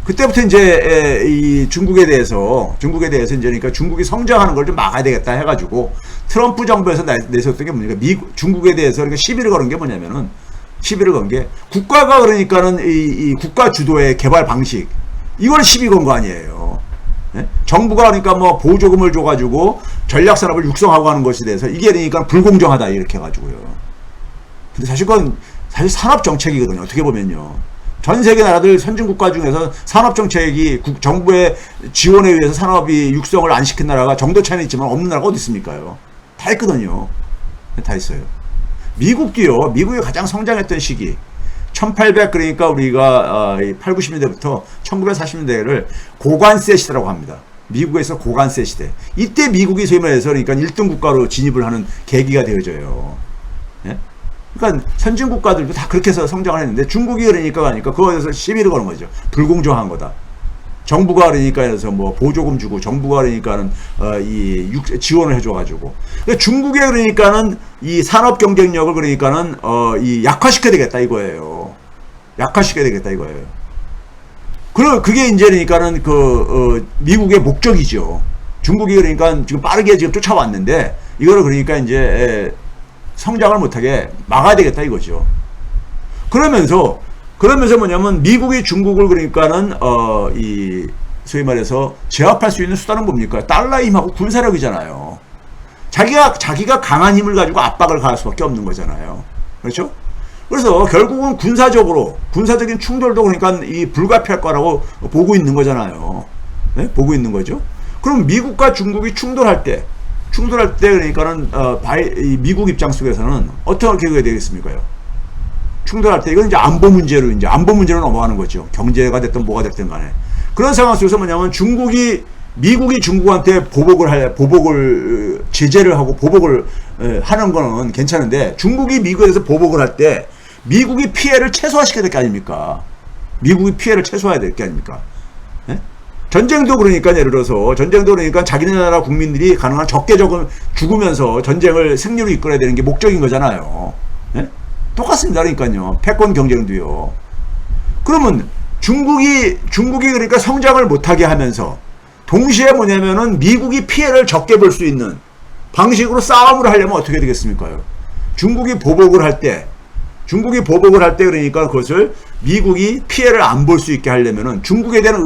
그때부터 이제 이 중국에 대해서 이제 그러니까 중국이 성장하는 걸 좀 막아야 되겠다 해가지고 트럼프 정부에서 내세웠던 게 뭡니까? 중국에 대해서 그러니까 시비를 거는 게 뭐냐면은 시비를 건 게 국가가 그러니까는 이 국가 주도의 개발 방식 이걸 시비 건 거 아니에요. 예? 정부가 그러니까 뭐 보조금을 줘가지고 전략 산업을 육성하고 하는 것에 대해서 이게 그러니까 불공정하다 이렇게 해가지고요. 근데 사실 그건 산업 정책이거든요. 어떻게 보면요. 전 세계 나라들 선진국가 중에서 산업정책이 정부의 지원에 의해서 산업이 육성을 안 시킨 나라가 정도 차이는 있지만 없는 나라가 어디 있습니까요? 다 있거든요. 다 있어요. 미국도요. 미국이 가장 성장했던 시기 1800 그러니까 우리가 8, 90년대부터 1940년대를 고관세 시대라고 합니다. 미국에서 고관세 시대. 이때 미국이 소위 말해서 그러니까 1등 국가로 진입을 하는 계기가 되어져요. 예? 그러니까 선진 국가들도 다 그렇게 해서 성장을 했는데 중국이 그러니까 그거에서 시비를 거는 거죠. 불공정한 거다. 정부가 그러니까 해서 뭐 보조금 주고 정부가 그러니까는 지원을 해줘가지고 그러니까 중국에 그러니까는 이 산업 경쟁력을 그러니까는 이 약화시켜야 되겠다 이거예요. 약화시켜야 되겠다 이거예요. 그게 이제 그러니까는 미국의 목적이죠. 중국이 그러니까 지금 빠르게 지금 쫓아왔는데 이거를 그러니까 이제 성장을 못하게 막아야 되겠다 이거죠. 그러면서 뭐냐면 미국이 중국을 그러니까는 소위 말해서 제압할 수 있는 수단은 뭡니까? 달러의 힘하고 군사력이잖아요. 자기가 강한 힘을 가지고 압박을 가할 수밖에 없는 거잖아요. 그렇죠? 그래서 결국은 군사적인 충돌도 그러니까 불가피할 거라고 보고 있는 거잖아요. 네? 보고 있는 거죠. 그럼 미국과 중국이 충돌할 때 그러니까는 미국 입장 속에서는 어떻게 해야 되겠습니까? 충돌할 때 이건 이제 안보 문제로 넘어가는 거죠. 경제가 됐든 뭐가 됐든 간에. 그런 상황 속에서 뭐냐면 미국이 중국한테 제재를 하고 보복을 하는 거는 괜찮은데 중국이 미국에 대해서 보복을 할 때 미국이 피해를 최소화시켜야 될 게 아닙니까? 미국이 피해를 최소화해야 될 게 아닙니까? 예? 전쟁도 그러니까 자기네 나라 국민들이 가능한 적게 죽으면서 전쟁을 승리로 이끌어야 되는 게 목적인 거잖아요. 예? 똑같습니다. 그러니까요. 패권 경쟁도요. 그러면 중국이 그러니까 성장을 못하게 하면서 동시에 뭐냐면은 미국이 피해를 적게 볼 수 있는 방식으로 싸움을 하려면 어떻게 되겠습니까? 중국이 보복을 할 때 그러니까 그것을 미국이 피해를 안 볼 수 있게 하려면은 중국에 대한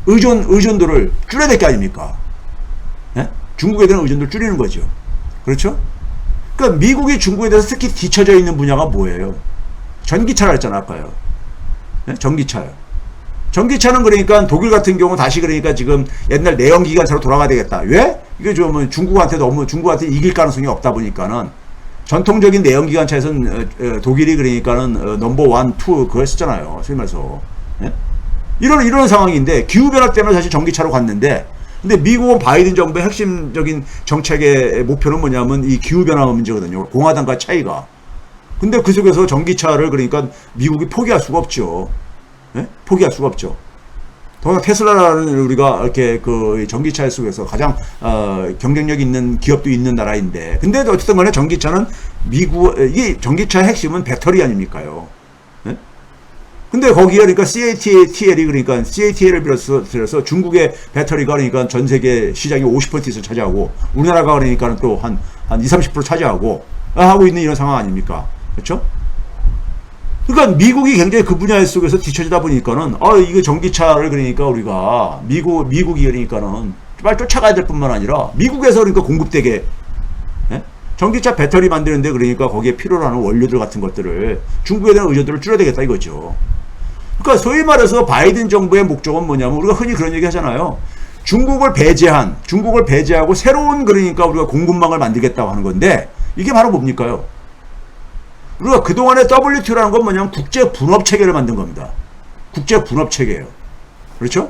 의존도를 줄여야 될 게 아닙니까? 예? 중국에 대한 의존도를 줄이는 거죠. 그렇죠? 그러니까 미국이 중국에 대해서 특히 뒤처져 있는 분야가 뭐예요? 전기차라 했잖아, 아까요. 네? 전기차요. 전기차는 그러니까 독일 같은 경우 다시 그러니까 지금 옛날 내연기관차로 돌아가야 되겠다. 왜? 이게 좀 중국한테 이길 가능성이 없다 보니까는 전통적인 내연기관차에서는 독일이 그러니까는 넘버 1, 2 그거 했었잖아요. 소위 말해서. 네? 이런 상황인데 기후변화 때문에 사실 전기차로 갔는데 근데 미국은 바이든 정부의 핵심적인 정책의 목표는 뭐냐면 이 기후변화 문제거든요. 공화당과 차이가. 근데 그 속에서 전기차를 그러니까 미국이 포기할 수가 없죠. 네? 포기할 수가 없죠. 더구나 테슬라라는 우리가 이렇게 전기차 속에서 가장 경쟁력 있는 기업도 있는 나라인데 근데 어쨌든 간에 전기차는 이 전기차의 핵심은 배터리 아닙니까요? 네? 근데 거기에 그러니까 CATL을 빌어서 중국의 배터리가 그러니까 전 세계 시장의 50% 이상 차지하고 우리나라가 그러니까 또 한 20, 30% 차지하고 하고 있는 이런 상황 아닙니까? 그렇죠? 그러니까 미국이 굉장히 그 분야 속에서 뒤처지다 보니까는 이거 전기차를 그러니까 우리가 미국이 그러니까는 빨리 쫓아가야 될 뿐만 아니라 미국에서 그러니까 공급되게 전기차 배터리 만드는데 그러니까 거기에 필요로 하는 원료들 같은 것들을 중국에 대한 의존도를 줄여야 되겠다 이거죠. 그러니까 소위 말해서 바이든 정부의 목적은 뭐냐면 우리가 흔히 그런 얘기 하잖아요. 중국을 배제하고 새로운 그러니까 우리가 공급망을 만들겠다고 하는 건데 이게 바로 뭡니까요? 우리가 그동안의 WTO라는 건 뭐냐면 국제 분업 체계를 만든 겁니다. 국제 분업 체계예요. 그렇죠?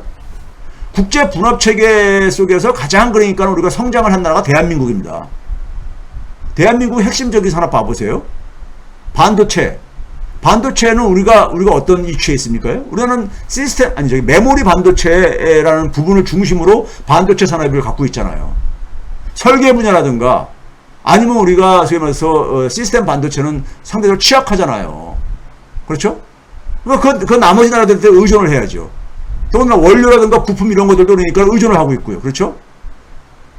국제 분업 체계 속에서 가장 그러니까 우리가 성장을 한 나라가 대한민국입니다. 대한민국 핵심적인 산업 봐보세요. 반도체는 우리가 어떤 위치에 있습니까? 우리는 메모리 반도체라는 부분을 중심으로 반도체 산업을 갖고 있잖아요. 설계 분야라든가 아니면 우리가 소위 말해서 시스템 반도체는 상대적으로 취약하잖아요. 그렇죠? 그 나머지 나라들한테 의존을 해야죠. 또는 원료라든가 부품 이런 것들도 그러니까 의존을 하고 있고요. 그렇죠?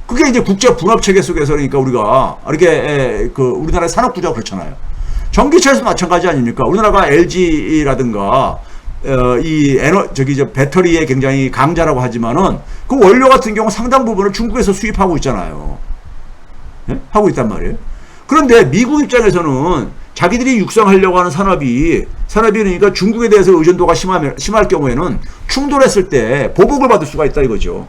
그게 이제 국제 분업 체계 속에서 그러니까 우리가 이렇게 우리나라의 산업 구조가 그렇잖아요. 전기차에서 마찬가지 아닙니까? 우리나라가 LG라든가 배터리에 굉장히 강자라고 하지만은 그 원료 같은 경우 상당 부분을 중국에서 수입하고 있잖아요. 네? 하고 있단 말이에요. 그런데 미국 입장에서는 자기들이 육성하려고 하는 산업이 그러니까 중국에 대해서 의존도가 심할 경우에는 충돌했을 때 보복을 받을 수가 있다 이거죠.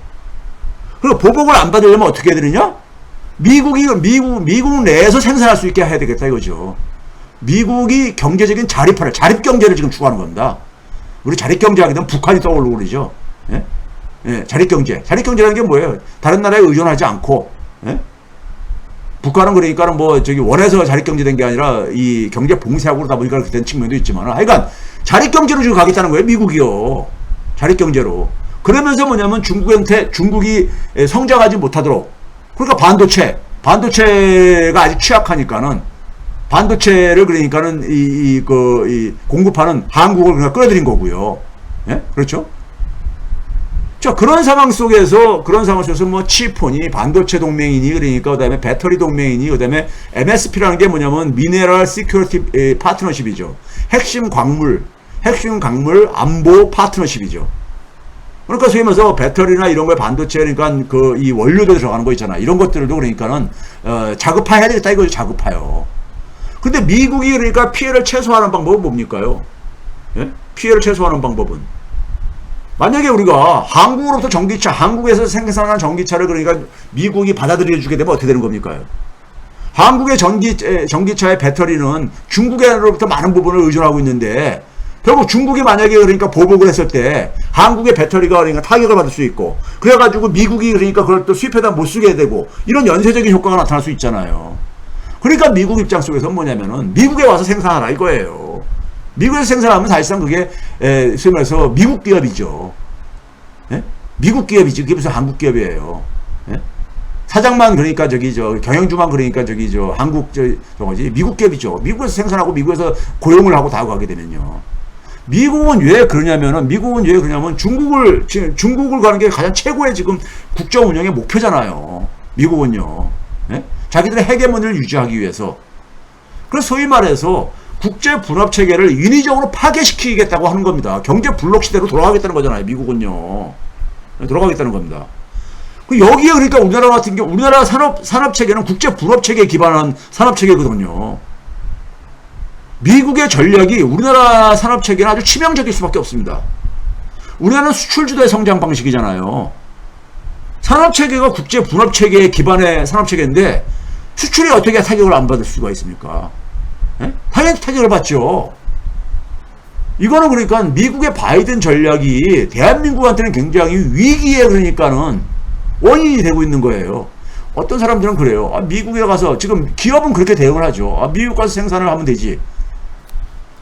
그리고 보복을 안 받으려면 어떻게 해야 되느냐? 미국 내에서 생산할 수 있게 해야 되겠다 이거죠. 미국이 경제적인 자립 경제를 지금 추구하는 겁니다. 우리 자립 경제 하게 되면 북한이 떠오르고 그러죠. 예? 예, 자립경제. 자립경제라는 게 뭐예요? 다른 나라에 의존하지 않고, 예? 북한은 그러니까는 뭐 저기 원해서 자립경제 된 게 아니라 이 경제 봉쇄하고 그러다 보니까 그렇게 된 측면도 있지만 하여간 자립경제로 지금 가겠다는 거예요. 미국이요. 자립경제로. 그러면서 뭐냐면 중국이 성장하지 못하도록. 그러니까 반도체가 아직 취약하니까는 반도체를 그러니까는 이 공급하는 한국을 그냥 끌어들인 거고요. 예? 그렇죠? 자, 그런 상황 속에서 뭐 치폰이 반도체 동맹이니 그러니까 그다음에 배터리 동맹이니 그다음에 MSP라는 게 뭐냐면 미네랄 시큐리티 파트너십이죠. 핵심 광물 안보 파트너십이죠. 그러니까 소위 말해서 배터리나 이런 거에 반도체 그러니까 그 이 원료들 들어가는 거 있잖아. 이런 것들도 그러니까는 자급화해야 되겠다 이거죠. 자급화요. 근데 미국이 그러니까 피해를 최소화하는 방법은 뭡니까요? 예? 피해를 최소화하는 방법은 만약에 우리가 한국으로부터 한국에서 생산하는 전기차를 그러니까 미국이 받아들여 주게 되면 어떻게 되는 겁니까? 한국의 전기차의 배터리는 중국으로부터 많은 부분을 의존하고 있는데 결국 중국이 만약에 그러니까 보복을 했을 때 한국의 배터리가 그러니까 타격을 받을 수 있고 그래가지고 미국이 그러니까 그걸 또 수입해다 못 쓰게 되고 이런 연쇄적인 효과가 나타날 수 있잖아요. 그러니까 미국 입장 속에서 뭐냐면은 미국에 와서 생산하라 이거예요. 미국에서 생산하면 사실상 그게 소위 말해서 미국 기업이죠. 예? 미국 기업이지. 그게 무슨 한국 기업이에요. 예? 사장만 그러니까 경영주만 그러니까 뭐지 미국 기업이죠. 미국에서 생산하고 미국에서 고용을 하고 다 하게 되면요. 미국은 왜 그러냐면 중국을 가는 게 가장 최고의 지금 국정 운영의 목표잖아요. 미국은요. 예? 자기들의 헤게모니를 유지하기 위해서. 그래서 소위 말해서 국제 분업 체계를 인위적으로 파괴시키겠다고 하는 겁니다. 경제 블록 시대로 돌아가겠다는 거잖아요. 미국은요. 돌아가겠다는 겁니다. 여기에 그러니까 우리나라 같은 경우 우리나라 산업 체계는 국제 분업 체계에 기반한 산업 체계거든요. 미국의 전략이 우리나라 산업 체계는 아주 치명적일 수밖에 없습니다. 우리나라는 수출 주도의 성장 방식이잖아요. 산업 체계가 국제 분업 체계에 기반의 산업 체계인데 수출이 어떻게 타격을 안 받을 수가 있습니까? 예? 당연히 타격을 받죠. 이거는 그러니까 미국의 바이든 전략이 대한민국한테는 굉장히 위기에 그러니까는 원인이 되고 있는 거예요. 어떤 사람들은 그래요. 미국에 가서 지금 기업은 그렇게 대응을 하죠. 미국 가서 생산을 하면 되지.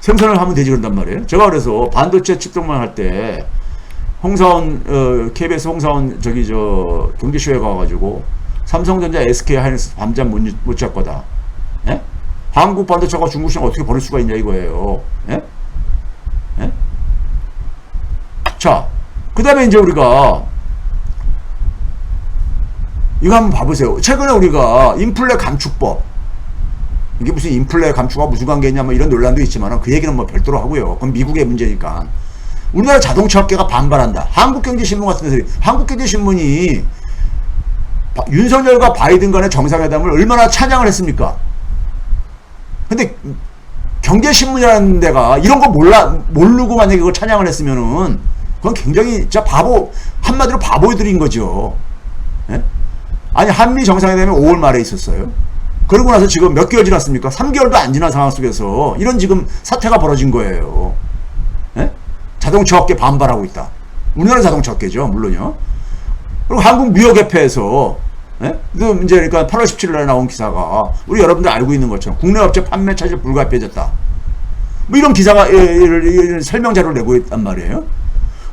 그런단 말이에요. 제가 그래서 반도체 칩등만 할 때 KBS 홍사원 경제쇼에 가가지고 삼성전자, SK하이닉스 밤잠 못 잘 거다. 예? 한국 반도체가 중국 시장 어떻게 버릴 수가 있냐 이거예요. 예? 예? 자, 그 다음에 이제 우리가 이거 한번 봐보세요. 최근에 우리가 인플레 감축법, 이게 무슨 인플레 감축과 무슨 관계냐 뭐 이런 논란도 있지만 그 얘기는 뭐 별도로 하고요. 그건 미국의 문제니까. 우리나라 자동차 업계가 반발한다. 한국경제신문 같은 데서 한국경제신문이 윤석열과 바이든 간의 정상회담을 얼마나 찬양을 했습니까? 근데 경제신문이라는 데가 이런 거 모르고 만약에 그걸 찬양을 했으면은 그건 굉장히 진짜 한마디로 바보들인 거죠. 예? 아니, 한미 정상회담이 5월 말에 있었어요. 그러고 나서 지금 몇 개월 지났습니까? 3개월도 안 지난 상황 속에서 이런 지금 사태가 벌어진 거예요. 예? 자동차 업계 반발하고 있다. 우리나라 자동차 업계죠, 물론요. 그리고 한국무역협회에서 예? 이제 그러니까 8월 17일 날 나온 기사가 우리 여러분들 알고 있는 것처럼 국내 업체 판매 차질 불가피해졌다. 뭐 이런 기사가 이런 설명 자료를 내고 있단 말이에요.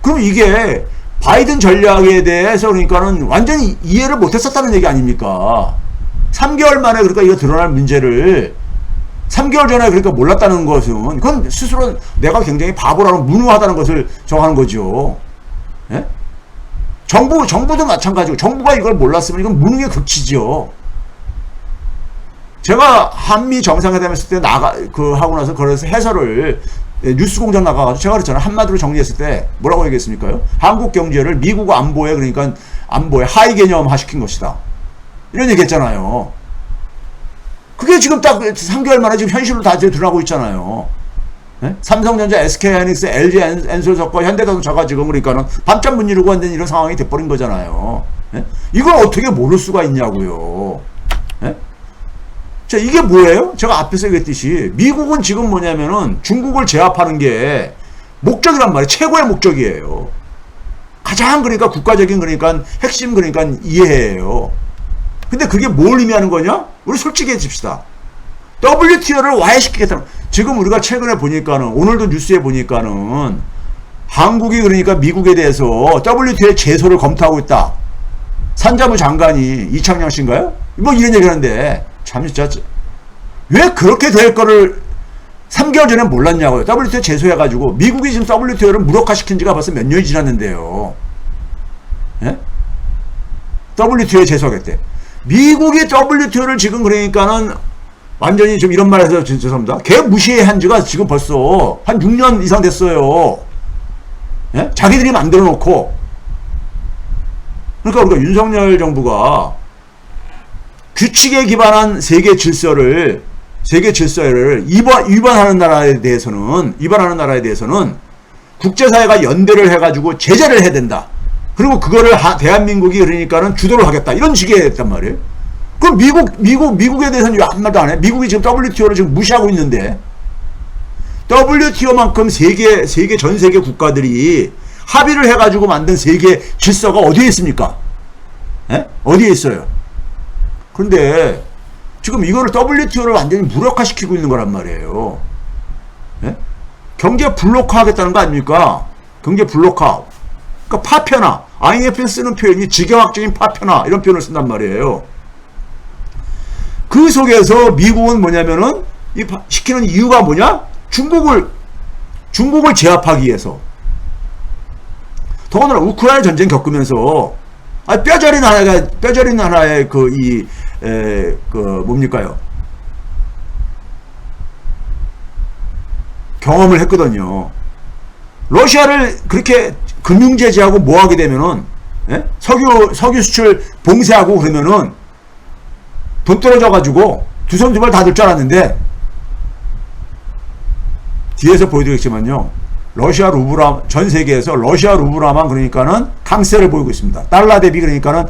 그럼 이게 바이든 전략에 대해서 그러니까는 완전히 이해를 못했었다는 얘기 아닙니까? 3개월 만에 그러니까 이거 드러날 문제를 3개월 전에 그러니까 몰랐다는 것은 그건 스스로 내가 굉장히 바보라는 무능하다는 것을 정하는 거죠. 예? 정부도 마찬가지고 정부가 이걸 몰랐으면 이건 무능의 극치죠. 제가 한미 정상회담 했을 때 하고 나서 그래서 해설을 뉴스공장 나가가지고 제가 그랬잖아요. 한마디로 정리했을 때 뭐라고 얘기했습니까요? 한국 경제를 미국 안보에 그러니까 안보에 하위 개념화 시킨 것이다. 이런 얘기 했잖아요. 그게 지금 딱 3개월 만에 지금 현실로 다 드러나고 있잖아요. 네? 삼성전자, SK하이닉스, LG 엔솔석과 현대자동차가 지금 그러니까는 밤잠 못 이루고 있는 이런 상황이 돼버린 거잖아요. 네? 이걸 어떻게 모를 수가 있냐고요. 네? 자, 이게 뭐예요? 제가 앞에서 얘기했듯이 미국은 지금 뭐냐면은 중국을 제압하는 게 목적이란 말이에요. 최고의 목적이에요. 가장 그러니까 국가적인 그러니까 핵심 그러니까 이해해요. 근데 그게 뭘 의미하는 거냐? 우리 솔직해집시다. WTO를 와해시키겠다는. 지금 우리가 최근에 보니까는 오늘도 뉴스에 보니까는 한국이 그러니까 미국에 대해서 WTO의 제소를 검토하고 있다. 산자부 장관이 이창양 씨인가요? 뭐 이런 얘기 하는데 참 진짜 왜 그렇게 될 거를 3개월 전에 몰랐냐고요. WTO 제소해가지고 미국이 지금 WTO를 무력화시킨 지가 벌써 몇 년이 지났는데요. 예? WTO에 제소하겠대. 미국이 WTO를 지금 그러니까는 완전히 좀 이런 말 해서 죄송합니다. 개 무시한 지가 지금 벌써 한 6년 이상 됐어요. 예? 자기들이 만들어 놓고. 그러니까 우리가 윤석열 정부가 규칙에 기반한 세계 질서를 위반하는 나라에 대해서는 국제사회가 연대를 해가지고 제재를 해야 된다. 그리고 그거를 대한민국이 그러니까는 주도를 하겠다. 이런 식의 했단 말이에요. 그럼 미국에 대해서는 왜 아무 말도 안 해? 미국이 지금 WTO를 지금 무시하고 있는데, WTO만큼 전 세계 국가들이 합의를 해가지고 만든 세계 질서가 어디에 있습니까? 예? 어디에 있어요? 그런데 지금 이거를 WTO를 완전히 무력화시키고 있는 거란 말이에요. 예? 경제 블록화 하겠다는 거 아닙니까? 경제 블록화. 그러니까 파편화. IMF에서 쓰는 표현이 지경학적인 파편화 이런 표현을 쓴단 말이에요. 그 속에서 미국은 뭐냐면은 시키는 이유가 뭐냐? 중국을 제압하기 위해서. 더군다나 우크라이나 전쟁 겪으면서 뼈저린 하나의 뭡니까요? 경험을 했거든요. 러시아를 그렇게 금융 제재하고 뭐 하게 되면은, 예? 석유 수출 봉쇄하고 그러면은 돈 떨어져가지고 두 손 두 발 다 들 줄 알았는데, 뒤에서 보여드리겠지만요. 전 세계에서 러시아 루블화만 그러니까는 강세를 보이고 있습니다. 달러 대비 그러니까는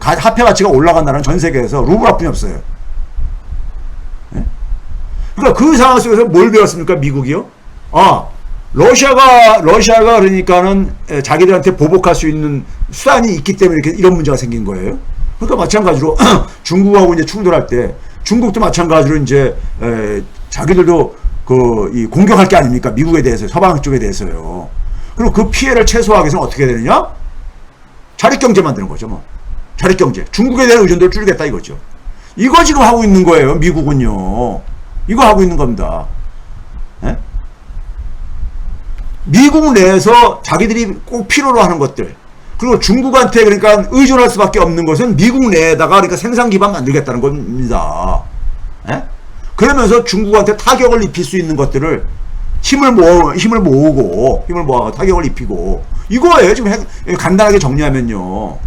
화폐 가치가 올라간 나라는 전 세계에서 루블화뿐이 없어요. 예? 그러니까 그 상황 속에서 뭘 배웠습니까? 미국이요? 러시아가 그러니까는 자기들한테 보복할 수 있는 수단이 있기 때문에 이런 문제가 생긴 거예요. 그러니까 마찬가지로 중국하고 이제 충돌할 때 중국도 마찬가지로 이제 자기들도 이 공격할 게 아닙니까? 미국에 대해서, 서방 쪽에 대해서요. 그리고 그 피해를 최소화하기 위해서는 어떻게 되느냐? 자립경제 만드는 거죠, 뭐. 자립경제. 중국에 대한 의존도를 줄이겠다 이거죠. 이거 지금 하고 있는 거예요, 미국은요. 이거 하고 있는 겁니다. 예? 미국 내에서 자기들이 꼭 필요로 하는 것들. 그리고 중국한테 그러니까 의존할 수밖에 없는 것은 미국 내에다가 그러니까 생산 기반 만들겠다는 겁니다. 예? 그러면서 중국한테 타격을 입힐 수 있는 것들을 힘을 모으고 타격을 입히고 이거예요. 지금 간단하게 정리하면요.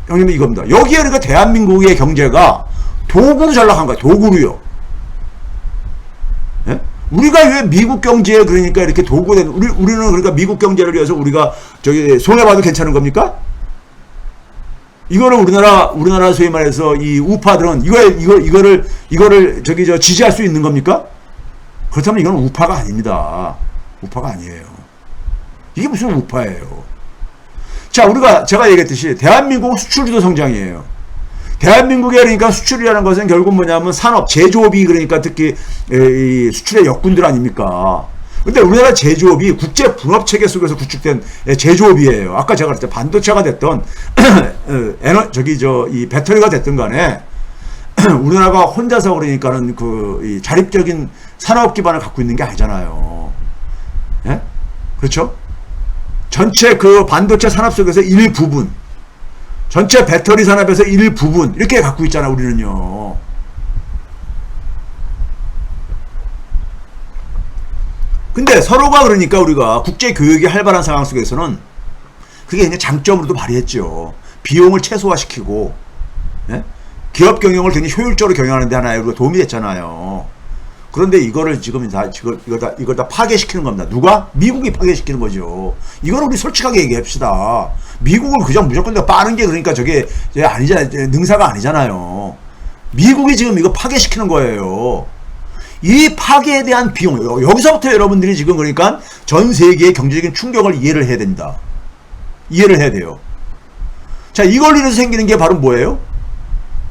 형님 이겁니다. 여기에 그러니까 대한민국의 경제가 도구로 전락한 거야. 도구로요. 예? 우리가 왜 미국 경제에 그러니까 이렇게 도구된 우리는 그러니까 미국 경제를 위해서 우리가 손해봐도 괜찮은 겁니까? 이거를 우리나라 소위 말해서 이 우파들은 이거를 지지할 수 있는 겁니까? 그렇다면 이건 우파가 아닙니다. 우파가 아니에요. 이게 무슨 우파예요? 자, 제가 얘기했듯이 대한민국은 수출주도 성장이에요. 대한민국의 그러니까 수출이라는 것은 결국 뭐냐면 산업, 제조업이 그러니까 특히 이 수출의 역군들 아닙니까? 근데 우리나라 제조업이 국제 분업 체계 속에서 구축된 제조업이에요. 아까 제가 그랬죠. 반도체가 됐던 이 배터리가 됐든 간에 우리나라가 혼자서 그러니까는 이 자립적인 산업 기반을 갖고 있는 게 아니잖아요. 예? 그렇죠? 전체 그 반도체 산업 속에서 일부분, 전체 배터리 산업에서 일부분 이렇게 갖고 있잖아 우리는요. 근데 서로가 그러니까 우리가 국제 교육이 활발한 상황 속에서는 그게 이제 장점으로도 발휘했죠. 비용을 최소화시키고, 예? 기업 경영을 굉장히 효율적으로 경영하는 데 하나에 우리가 도움이 됐잖아요. 그런데 이거를 지금 이걸 다 파괴시키는 겁니다. 누가? 미국이 파괴시키는 거죠. 이거는 우리 솔직하게 얘기합시다. 미국은 그냥 무조건 빠른 게 그러니까 저게 아니잖아요. 능사가 아니잖아요. 미국이 지금 이거 파괴시키는 거예요. 이 파괴에 대한 비용, 여기서부터 여러분들이 지금 그러니까 전 세계의 경제적인 충격을 이해를 해야 됩니다. 이해를 해야 돼요. 자, 이걸 인해서 생기는 게 바로 뭐예요?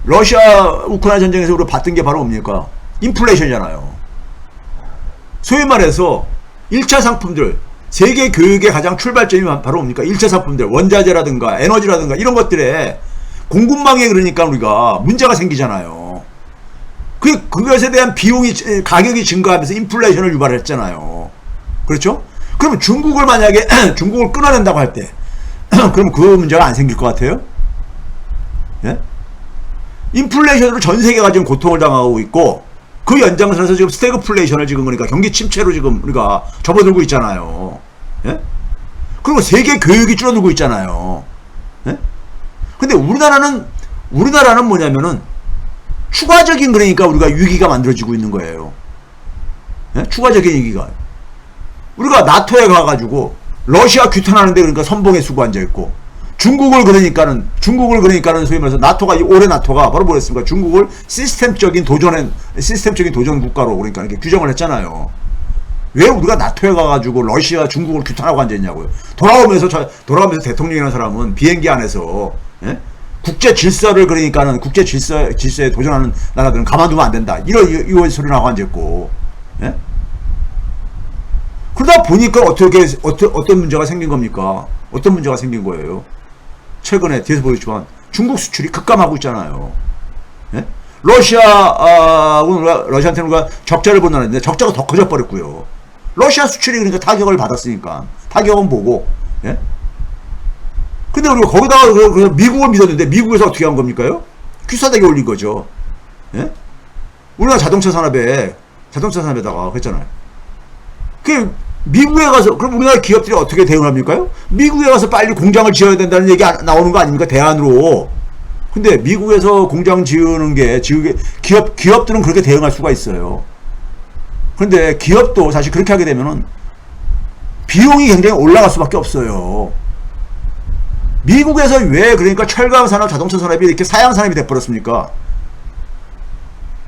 러시아 우크라이나 전쟁에서 우리가 봤던 게 바로 뭡니까? 인플레이션이잖아요. 소위 말해서 1차 상품들, 세계 교육의 가장 출발점이 바로 뭡니까? 1차 상품들, 원자재라든가 에너지라든가 이런 것들에 공급망에 그러니까 우리가 문제가 생기잖아요. 그것에 대한 비용이, 가격이 증가하면서 인플레이션을 유발했잖아요. 그렇죠? 그러면 중국을 만약에 중국을 끊어낸다고 할 때 그럼 그 문제가 안 생길 것 같아요? 예? 인플레이션으로 전 세계가 지금 고통을 당하고 있고 그 연장선에서 지금 스태그플레이션을 지금 그러니까 경기 침체로 지금 우리가 접어들고 있잖아요. 예? 그리고 세계 교육이 줄어들고 있잖아요. 예? 근데 우리나라는 뭐냐면은 추가적인 그러니까 우리가 위기가 만들어지고 있는 거예요. 예? 추가적인 위기가. 우리가 나토에 가가지고 러시아 규탄하는데 그러니까 선봉에 쓰고 앉아있고 중국을 그러니까는 소위 말해서 올해 나토가 바로 뭐랬습니까? 중국을 시스템적인 도전 국가로 그러니까 이렇게 규정을 했잖아요. 왜 우리가 나토에 가가지고 러시아, 중국을 규탄하고 앉아있냐고요. 돌아오면서 대통령이라는 사람은 비행기 안에서, 예? 국제 질서를 그러니까는 국제 질서에 도전하는 나라들은 가만두면 안 된다. 이런 소리 나고 앉았고, 예? 그러다 보니까 어떤 문제가 생긴 겁니까? 어떤 문제가 생긴 거예요? 최근에 뒤에서 보였지만 중국 수출이 급감하고 있잖아요. 예? 러시아한테는 우리가 적자를 본다는데 적자가 더 커져 버렸고요. 러시아 수출이 그러니까 타격을 받았으니까 타격은 보고, 예? 근데 우리가 거기다가 미국을 믿었는데 미국에서 어떻게 한 겁니까요? 귀싸대기 올린 거죠. 예? 우리나라 자동차 산업에다가 그랬잖아요. 미국에 가서 그럼 우리나라 기업들이 어떻게 대응합니까요? 미국에 가서 빨리 공장을 지어야 된다는 얘기 나오는 거 아닙니까? 대안으로. 근데 미국에서 공장 지으는 게 기업들은 그렇게 대응할 수가 있어요. 그런데 기업도 사실 그렇게 하게 되면은 비용이 굉장히 올라갈 수밖에 없어요. 미국에서 왜 그러니까 철강 산업, 자동차 산업이 이렇게 사양 산업이 돼버렸습니까?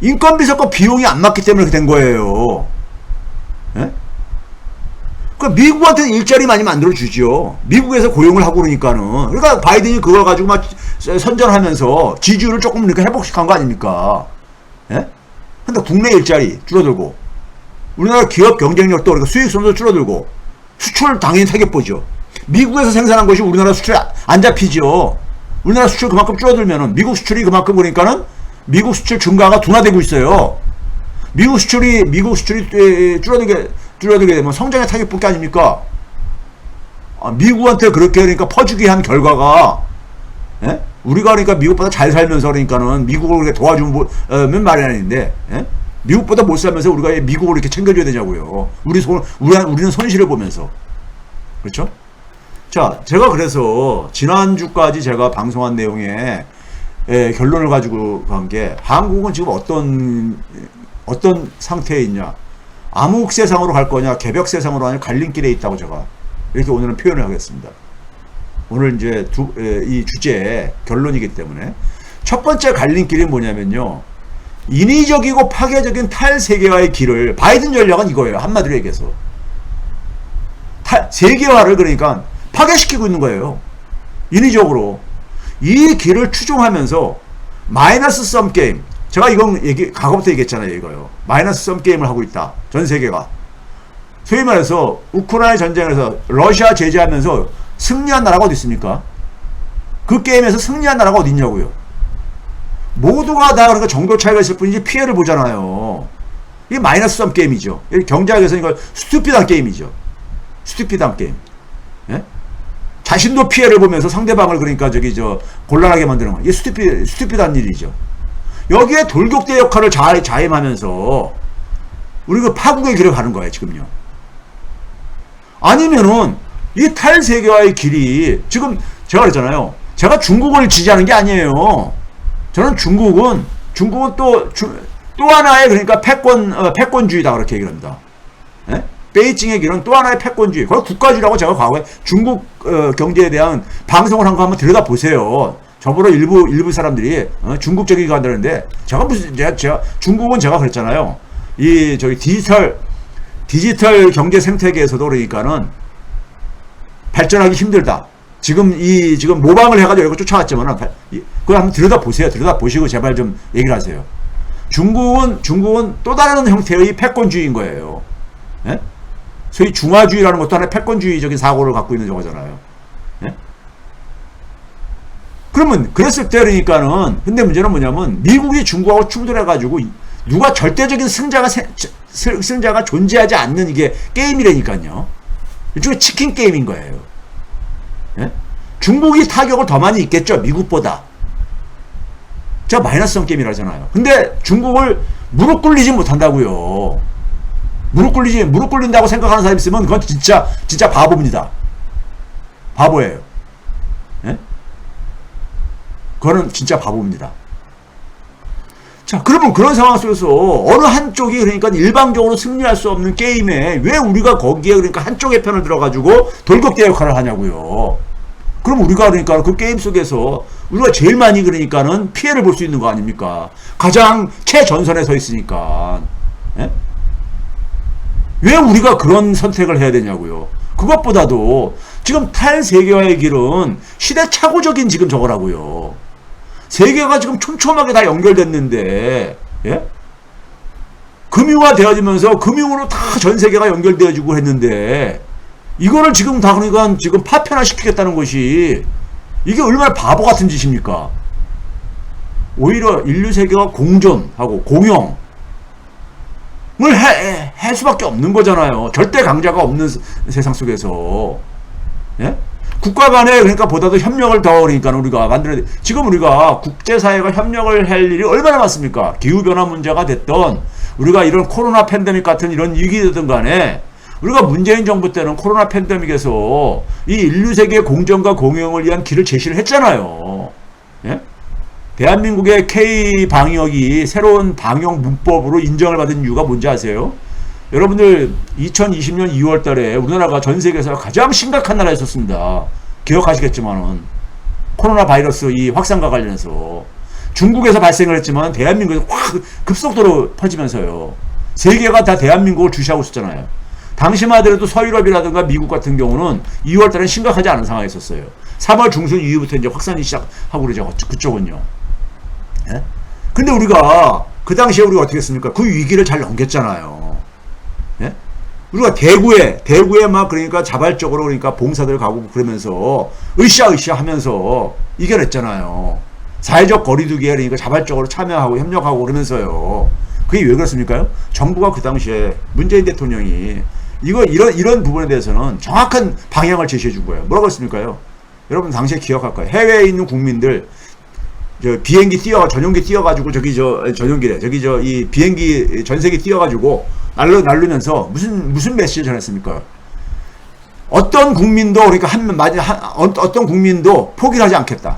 인건비 섞고 비용이 안 맞기 때문에 그렇게 된 거예요. 예? 그 미국한테는 일자리 많이 만들어주죠. 미국에서 고용을 하고 그러니까는. 그러니까 바이든이 그걸 가지고 막 선전하면서 지지율을 조금 이렇게 회복시킨 거 아닙니까? 예? 근데 국내 일자리 줄어들고, 우리나라 기업 경쟁력도 그러니까 수익성도 줄어들고, 수출 당연히 타격보죠. 미국에서 생산한 것이 우리나라 수출에 안 잡히죠. 우리나라 수출 그만큼 줄어들면은 미국 수출이 그만큼 그러니까는 미국 수출 증가가 둔화되고 있어요. 미국 수출이 줄어들게 되면 성장의 타격밖에 아닙니까? 미국한테 그렇게 그러니까 퍼주기 한 결과가, 예? 우리가 그러니까 미국보다 잘 살면서 그러니까는 미국을 그렇게 도와주면 말이 아닌데, 예? 미국보다 못 살면서 우리가 미국을 이렇게 챙겨줘야 되냐고요. 우리는 손실을 보면서. 그렇죠? 자, 제가 그래서 지난주까지 제가 방송한 내용에 결론을 가지고 간 게 한국은 지금 어떤 상태에 있냐, 암흑 세상으로 갈 거냐, 개벽 세상으로 가냐, 갈림길에 있다고 제가 이렇게 오늘은 표현을 하겠습니다. 오늘 이제 이 주제의 결론이기 때문에 첫 번째 갈림길이 뭐냐면요, 인위적이고 파괴적인 탈세계화의 길을, 바이든 전략은 이거예요. 한마디로 얘기해서 세계화를 그러니까 파괴시키고 있는 거예요. 인위적으로 이 길을 추종하면서 마이너스 썸 게임, 제가 이건 과거부터 얘기했잖아요. 이거요. 마이너스 썸 게임을 하고 있다. 전 세계가. 소위 말해서 우크라이나 전쟁에서 러시아 제재하면서 승리한 나라가 어디 있습니까? 그 게임에서 승리한 나라가 어디 있냐고요. 모두가 다 그러니까 정도 차이가 있을 뿐이지 피해를 보잖아요. 이게 마이너스 썸 게임이죠. 경제학에서 이걸 스투피드한 게임이죠. 스투피드한 게임. 예? 자신도 피해를 보면서 상대방을 그러니까 곤란하게 만드는 거. 이게 스투피드한 일이죠. 여기에 돌격대 역할을 자임하면서 우리 그 파국의 길을 가는 거예요, 지금요. 아니면은 이 탈세계화의 길이, 지금 제가 그랬잖아요. 제가 중국을 지지하는 게 아니에요. 저는 중국은 또 하나의 그러니까 패권주의다 그렇게 얘기를 합니다. 예? 베이징의 길은 또 하나의 패권주의, 그걸 국가주의라고 제가 과거에 중국 경제에 대한 방송을 한 거 한번 들여다보세요. 저보러 일부 사람들이 중국적이게 한다는데, 제가 중국은 제가 그랬잖아요. 저기 디지털 경제 생태계에서도 그러니까는 발전하기 힘들다. 지금 모방을 해가지고 이거 쫓아왔지만은, 그거 한번 들여다보세요. 들여다보시고 제발 좀 얘기를 하세요. 중국은 또 다른 형태의 패권주의인 거예요. 예? 소위 중화주의라는 것도 하나의 패권주의적인 사고를 갖고 있는 거잖아요. 예? 그러면, 그랬을 때 그러니까는, 근데 문제는 뭐냐면, 미국이 중국하고 충돌해가지고, 누가 절대적인 승자가 존재하지 않는 이게 게임이라니까요. 일종의 치킨 게임인 거예요. 예? 중국이 타격을 더 많이 입겠죠, 미국보다. 제가 마이너스성 게임이라 하잖아요. 근데 중국을 무릎 꿇리지 못한다고요. 무릎 꿇린다고 생각하는 사람이 있으면 그건 진짜 바보입니다. 바보예요. 예? 그거는 진짜 바보입니다. 자, 그러면 그런 상황 속에서 어느 한쪽이 그러니까 일방적으로 승리할 수 없는 게임에 왜 우리가 거기에 그러니까 한쪽의 편을 들어가지고 돌격대 역할을 하냐고요. 그럼 우리가 그러니까 그 게임 속에서 우리가 제일 많이 그러니까는 피해를 볼 수 있는 거 아닙니까? 가장 최전선에 서 있으니까. 예? 왜 우리가 그런 선택을 해야 되냐고요. 그것보다도 지금 탈세계화의 길은 시대착오적인 지금 저거라고요. 세계가 지금 촘촘하게 다 연결됐는데, 예? 금융화 되어지면서 금융으로 다 전 세계가 연결되어지고 했는데, 이거를 지금 다 그러니까 지금 파편화 시키겠다는 것이 이게 얼마나 바보 같은 짓입니까? 오히려 인류 세계가 공존하고 공영을 할 수밖에 없는 거잖아요. 절대 강자가 없는 세상 속에서. 예? 국가 간에 그러니까 보다도 협력을 더 그러니까 우리가 만들어야 돼. 지금 우리가 국제사회가 협력을 할 일이 얼마나 많습니까? 기후변화 문제가 됐던 우리가 이런 코로나 팬데믹 같은 이런 위기든 간에 우리가 문재인 정부 때는 코로나 팬데믹에서 이 인류 세계의 공정과 공영을 위한 길을 제시를 했잖아요. 예? 대한민국의 K 방역이 새로운 방역 문법으로 인정을 받은 이유가 뭔지 아세요? 여러분들 2020년 2월 달에 우리나라가 전 세계에서 가장 심각한 나라였었습니다. 기억하시겠지만은 코로나 바이러스 이 확산과 관련해서 중국에서 발생을 했지만 대한민국에서 확 급속도로 퍼지면서요. 세계가 다 대한민국을 주시하고 있었잖아요. 당시만 하더라도 서유럽이라든가 미국 같은 경우는 2월 달에 심각하지 않은 상황이 있었어요. 3월 중순 이후부터 이제 확산이 시작하고 그러죠. 그쪽은요. 예? 근데 우리가 그 당시에 우리가 어떻게 했습니까? 그 위기를 잘 넘겼잖아요. 예? 우리가 대구에 막 그러니까 자발적으로 그러니까 봉사들 가고 그러면서 으쌰 하면서 이겨냈잖아요. 사회적 거리두기에 그러니까 자발적으로 참여하고 협력하고 그러면서요. 그게 왜 그렇습니까? 정부가 그 당시에 문재인 대통령이 이런 부분에 대해서는 정확한 방향을 제시해 준 거예요. 뭐라고 했습니까요? 여러분 당시에 기억할 거예요. 해외에 있는 국민들 비행기 전용기 띄워가지고 이 비행기 전세기 띄워가지고 날르면서 무슨 메시지를 전했습니까? 어떤 국민도 그러니까 어떤 국민도 포기를 하지 않겠다.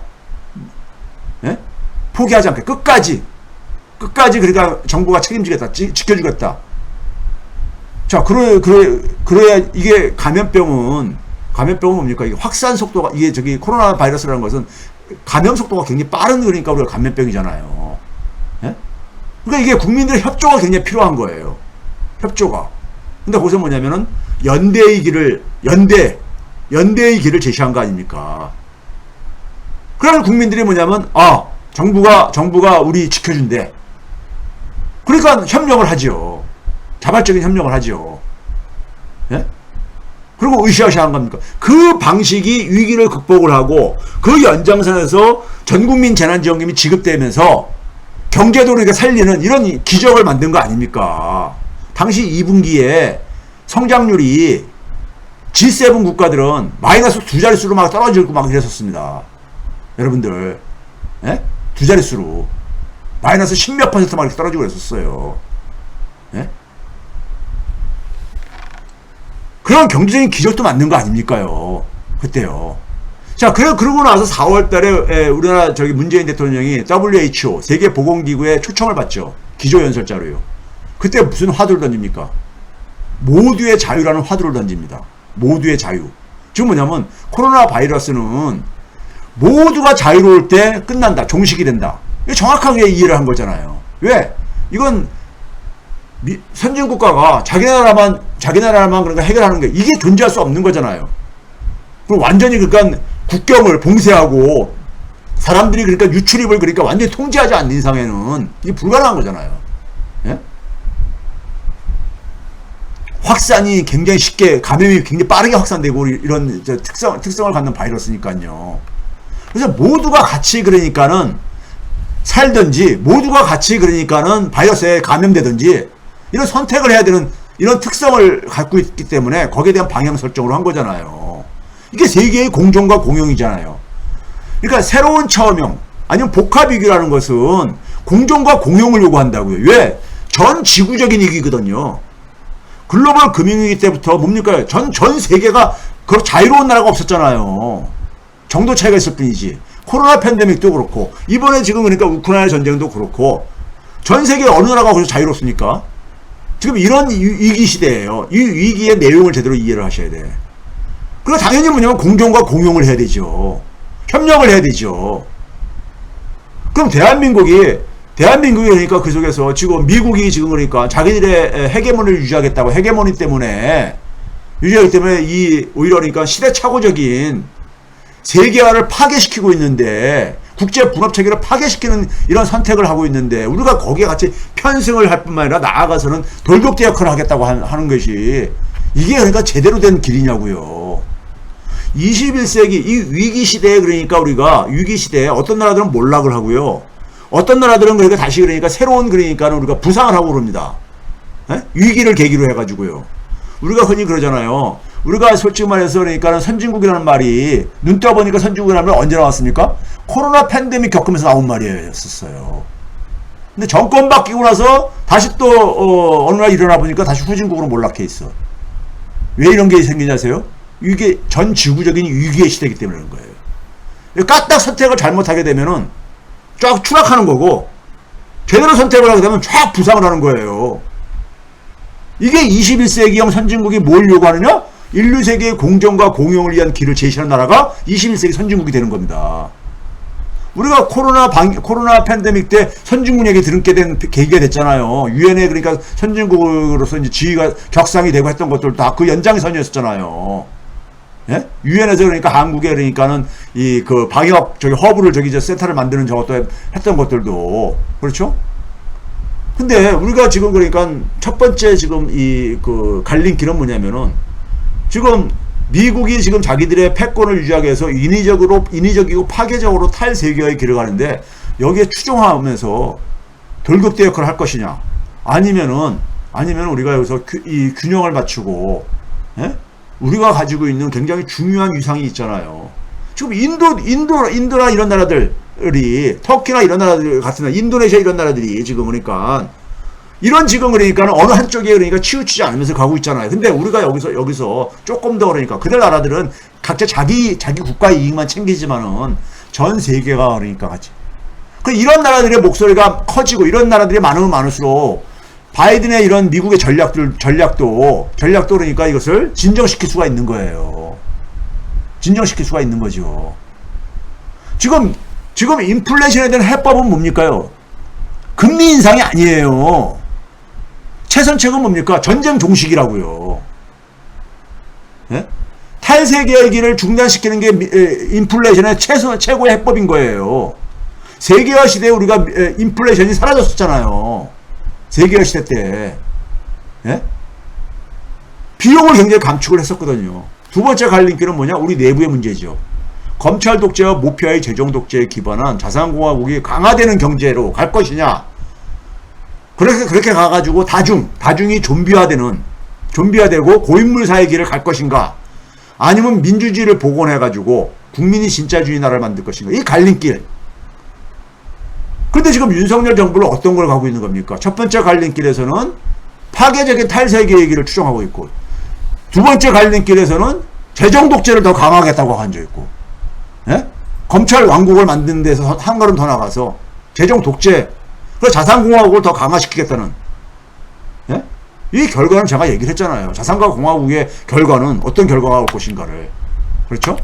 예? 포기하지 않겠다. 끝까지 그러니까 정부가 책임지겠다. 지켜주겠다. 자, 그래야 이게 감염병은 뭡니까? 이게 확산 속도가 이게 코로나 바이러스라는 것은 감염 속도가 굉장히 빠른 그러니까 우리가 감염병이잖아요. 예? 그러니까 이게 국민들의 협조가 굉장히 필요한 거예요. 협조가. 근데 거기서 뭐냐면은 연대의 길을 제시한 거 아닙니까? 그러면 국민들이 뭐냐면 정부가 우리 지켜준대. 그러니까 협력을 하죠. 자발적인 협력을 하죠. 예? 그리고 으쌰으쌰한 겁니까? 그 방식이 위기를 극복을 하고 그 연장선에서 전국민 재난지원금이 지급되면서 경제도 그러니까 살리는 이런 기적을 만든 거 아닙니까? 당시 2분기에 성장률이 G7 국가들은 마이너스 2자릿수로 막 떨어지고 막 이랬었습니다. 여러분들, 예? 2자릿수로 마이너스 10몇 % 막 이렇게 떨어지고 그랬었어요. 예? 그런 경제적인 기적도 만든 거 아닙니까요? 그때요. 자, 그러고 나서 4월 달에 우리나라 문재인 대통령이 WHO, 세계보건기구에 초청을 받죠. 기조연설자로요. 그때 무슨 화두를 던집니까? 모두의 자유라는 화두를 던집니다. 모두의 자유. 지금 뭐냐면 코로나 바이러스는 모두가 자유로울 때 끝난다. 종식이 된다. 정확하게 이해를 한 거잖아요. 왜? 이건 선진국가가 자기 나라만 그러니까 해결하는 게 이게 존재할 수 없는 거잖아요. 그럼 완전히 그러니까 국경을 봉쇄하고 사람들이 그러니까 유출입을 그러니까 완전히 통제하지 않는 이상에는 이게 불가능한 거잖아요. 예? 확산이 굉장히 쉽게 감염이 굉장히 빠르게 확산되고 이런 특성을 갖는 바이러스니까요. 그래서 모두가 같이 그러니까는 살든지 모두가 같이 그러니까는 바이러스에 감염되든지 이런 선택을 해야 되는 이런 특성을 갖고 있기 때문에 거기에 대한 방향 설정을 한 거잖아요. 이게 세계의 공존과 공용이잖아요. 그러니까 새로운 처음형 아니면 복합위기라는 것은 공존과 공용을 요구한다고요. 왜? 전 지구적인 위기거든요. 글로벌 금융위기 때부터 뭡니까? 전 세계가 그렇게 자유로운 나라가 없었잖아요. 정도 차이가 있을 뿐이지. 코로나 팬데믹도 그렇고 이번에 지금 그러니까 우크라이나 전쟁도 그렇고 전 세계 어느 나라가 그렇게 자유롭습니까? 지금 이런 위기 시대예요. 이 위기의 내용을 제대로 이해를 하셔야 돼. 그리고 당연히 뭐냐면 공존과 공용을 해야 되죠. 협력을 해야 되죠. 그럼 대한민국이 그러니까 그 속에서 지금 미국이 지금 그러니까 자기들의 헤게모니를 유지하겠다고 헤게모니 때문에 오히려 그러니까 시대착오적인 세계화를 파괴시키고 있는데 국제 분업 체계를 파괴시키는 이런 선택을 하고 있는데 우리가 거기에 같이 편승을 할 뿐만 아니라 나아가서는 돌격대 역할을 하겠다고 하는 것이 이게 그러니까 제대로 된 길이냐고요. 21세기 이 위기 시대에 그러니까 우리가 위기 시대에 어떤 나라들은 몰락을 하고요. 어떤 나라들은 그러니까 다시 그러니까 새로운 그러니까 우리가 부상을 하고 그럽니다. 에? 위기를 계기로 해가지고요. 우리가 흔히 그러잖아요. 우리가 솔직히 말해서 그러니까 선진국이라는 말이 눈 떠보니까 선진국이라는 말이 언제 나왔습니까? 코로나 팬데믹 겪으면서 나온 말이었어요. 근데 정권 바뀌고 나서 다시 또 어느 날 일어나 보니까 다시 후진국으로 몰락해 있어. 왜 이런 게 생기냐 아세요? 이게 전 지구적인 위기의 시대이기 때문에 그런 거예요. 까딱 선택을 잘못하게 되면은 쫙 추락하는 거고 제대로 선택을 하게 되면 쫙 부상을 하는 거예요. 이게 21세기형 선진국이 뭘 요구하느냐? 인류 세계의 공존과 공용을 위한 길을 제시하는 나라가 21세기 선진국이 되는 겁니다. 우리가 코로나 팬데믹 때 선진국 얘기 들게 된 계기가 됐잖아요. 유엔에 그러니까 선진국으로서 이제 지위가 격상이 되고 했던 것들도 다 그 연장선이었잖아요. 예? 유엔에서 그러니까 한국에 그러니까는 이 그 방역 허브를 센터를 만드는 저것도 했던 것들도 그렇죠? 근데 우리가 지금 그러니까 첫 번째 지금 이 그 갈림길은 뭐냐면은 지금 미국이 지금 자기들의 패권을 유지하기 위해서 인위적이고 파괴적으로 탈세계화의 길을 가는데 여기에 추종하면서 돌격대 역할을 할 것이냐 아니면은 우리가 여기서 이 균형을 맞추고 예? 우리가 가지고 있는 굉장히 중요한 위상이 있잖아요. 지금 인도나 이런 나라들이 터키나 이런 나라들 같은 인도네시아 이런 나라들이 지금 그러니까 이런 지금 그러니까 어느 한쪽에 그러니까 치우치지 않으면서 가고 있잖아요. 근데 우리가 여기서 조금 더 그러니까 그들 나라들은 각자 자기 국가의 이익만 챙기지만은 전 세계가 그러니까 같이. 이런 나라들의 목소리가 커지고 이런 나라들이 많으면 많을수록 바이든의 이런 미국의 전략도 그러니까 이것을 진정시킬 수가 있는 거예요. 진정시킬 수가 있는 거죠. 지금 인플레이션에 대한 해법은 뭡니까요? 금리 인상이 아니에요. 최선책은 뭡니까? 전쟁 종식이라고요. 예? 탈세계화기를 중단시키는 게 인플레이션의 최고의 해법인 거예요. 세계화 시대에 우리가 인플레이션이 사라졌었잖아요. 세계화 시대 때. 예? 비용을 굉장히 감축을 했었거든요. 두 번째 갈림길은 뭐냐? 우리 내부의 문제죠. 검찰 독재와 모피아의 재정 독재에 기반한 자산공화국이 강화되는 경제로 갈 것이냐? 그렇게 가가지고 다중이 좀비화되고 고인물 사회의 길을 갈 것인가? 아니면 민주주의를 복원해가지고 국민이 진짜주의 나라를 만들 것인가? 이 갈림길. 그런데 지금 윤석열 정부는 어떤 걸 가고 있는 겁니까? 첫 번째 갈림길에서는 파괴적인 탈세계 얘기를 추정하고 있고, 두 번째 갈림길에서는 재정 독재를 더 강화하겠다고 한 적 있고, 예? 검찰 왕국을 만드는 데서 한 걸음 더 나가서 재정 독재, 그리고 자산공화국을 더 강화시키겠다는, 예? 이 결과는 제가 얘기를 했잖아요. 자산과 공화국의 결과는 어떤 결과가 올 것인가를. 그렇죠?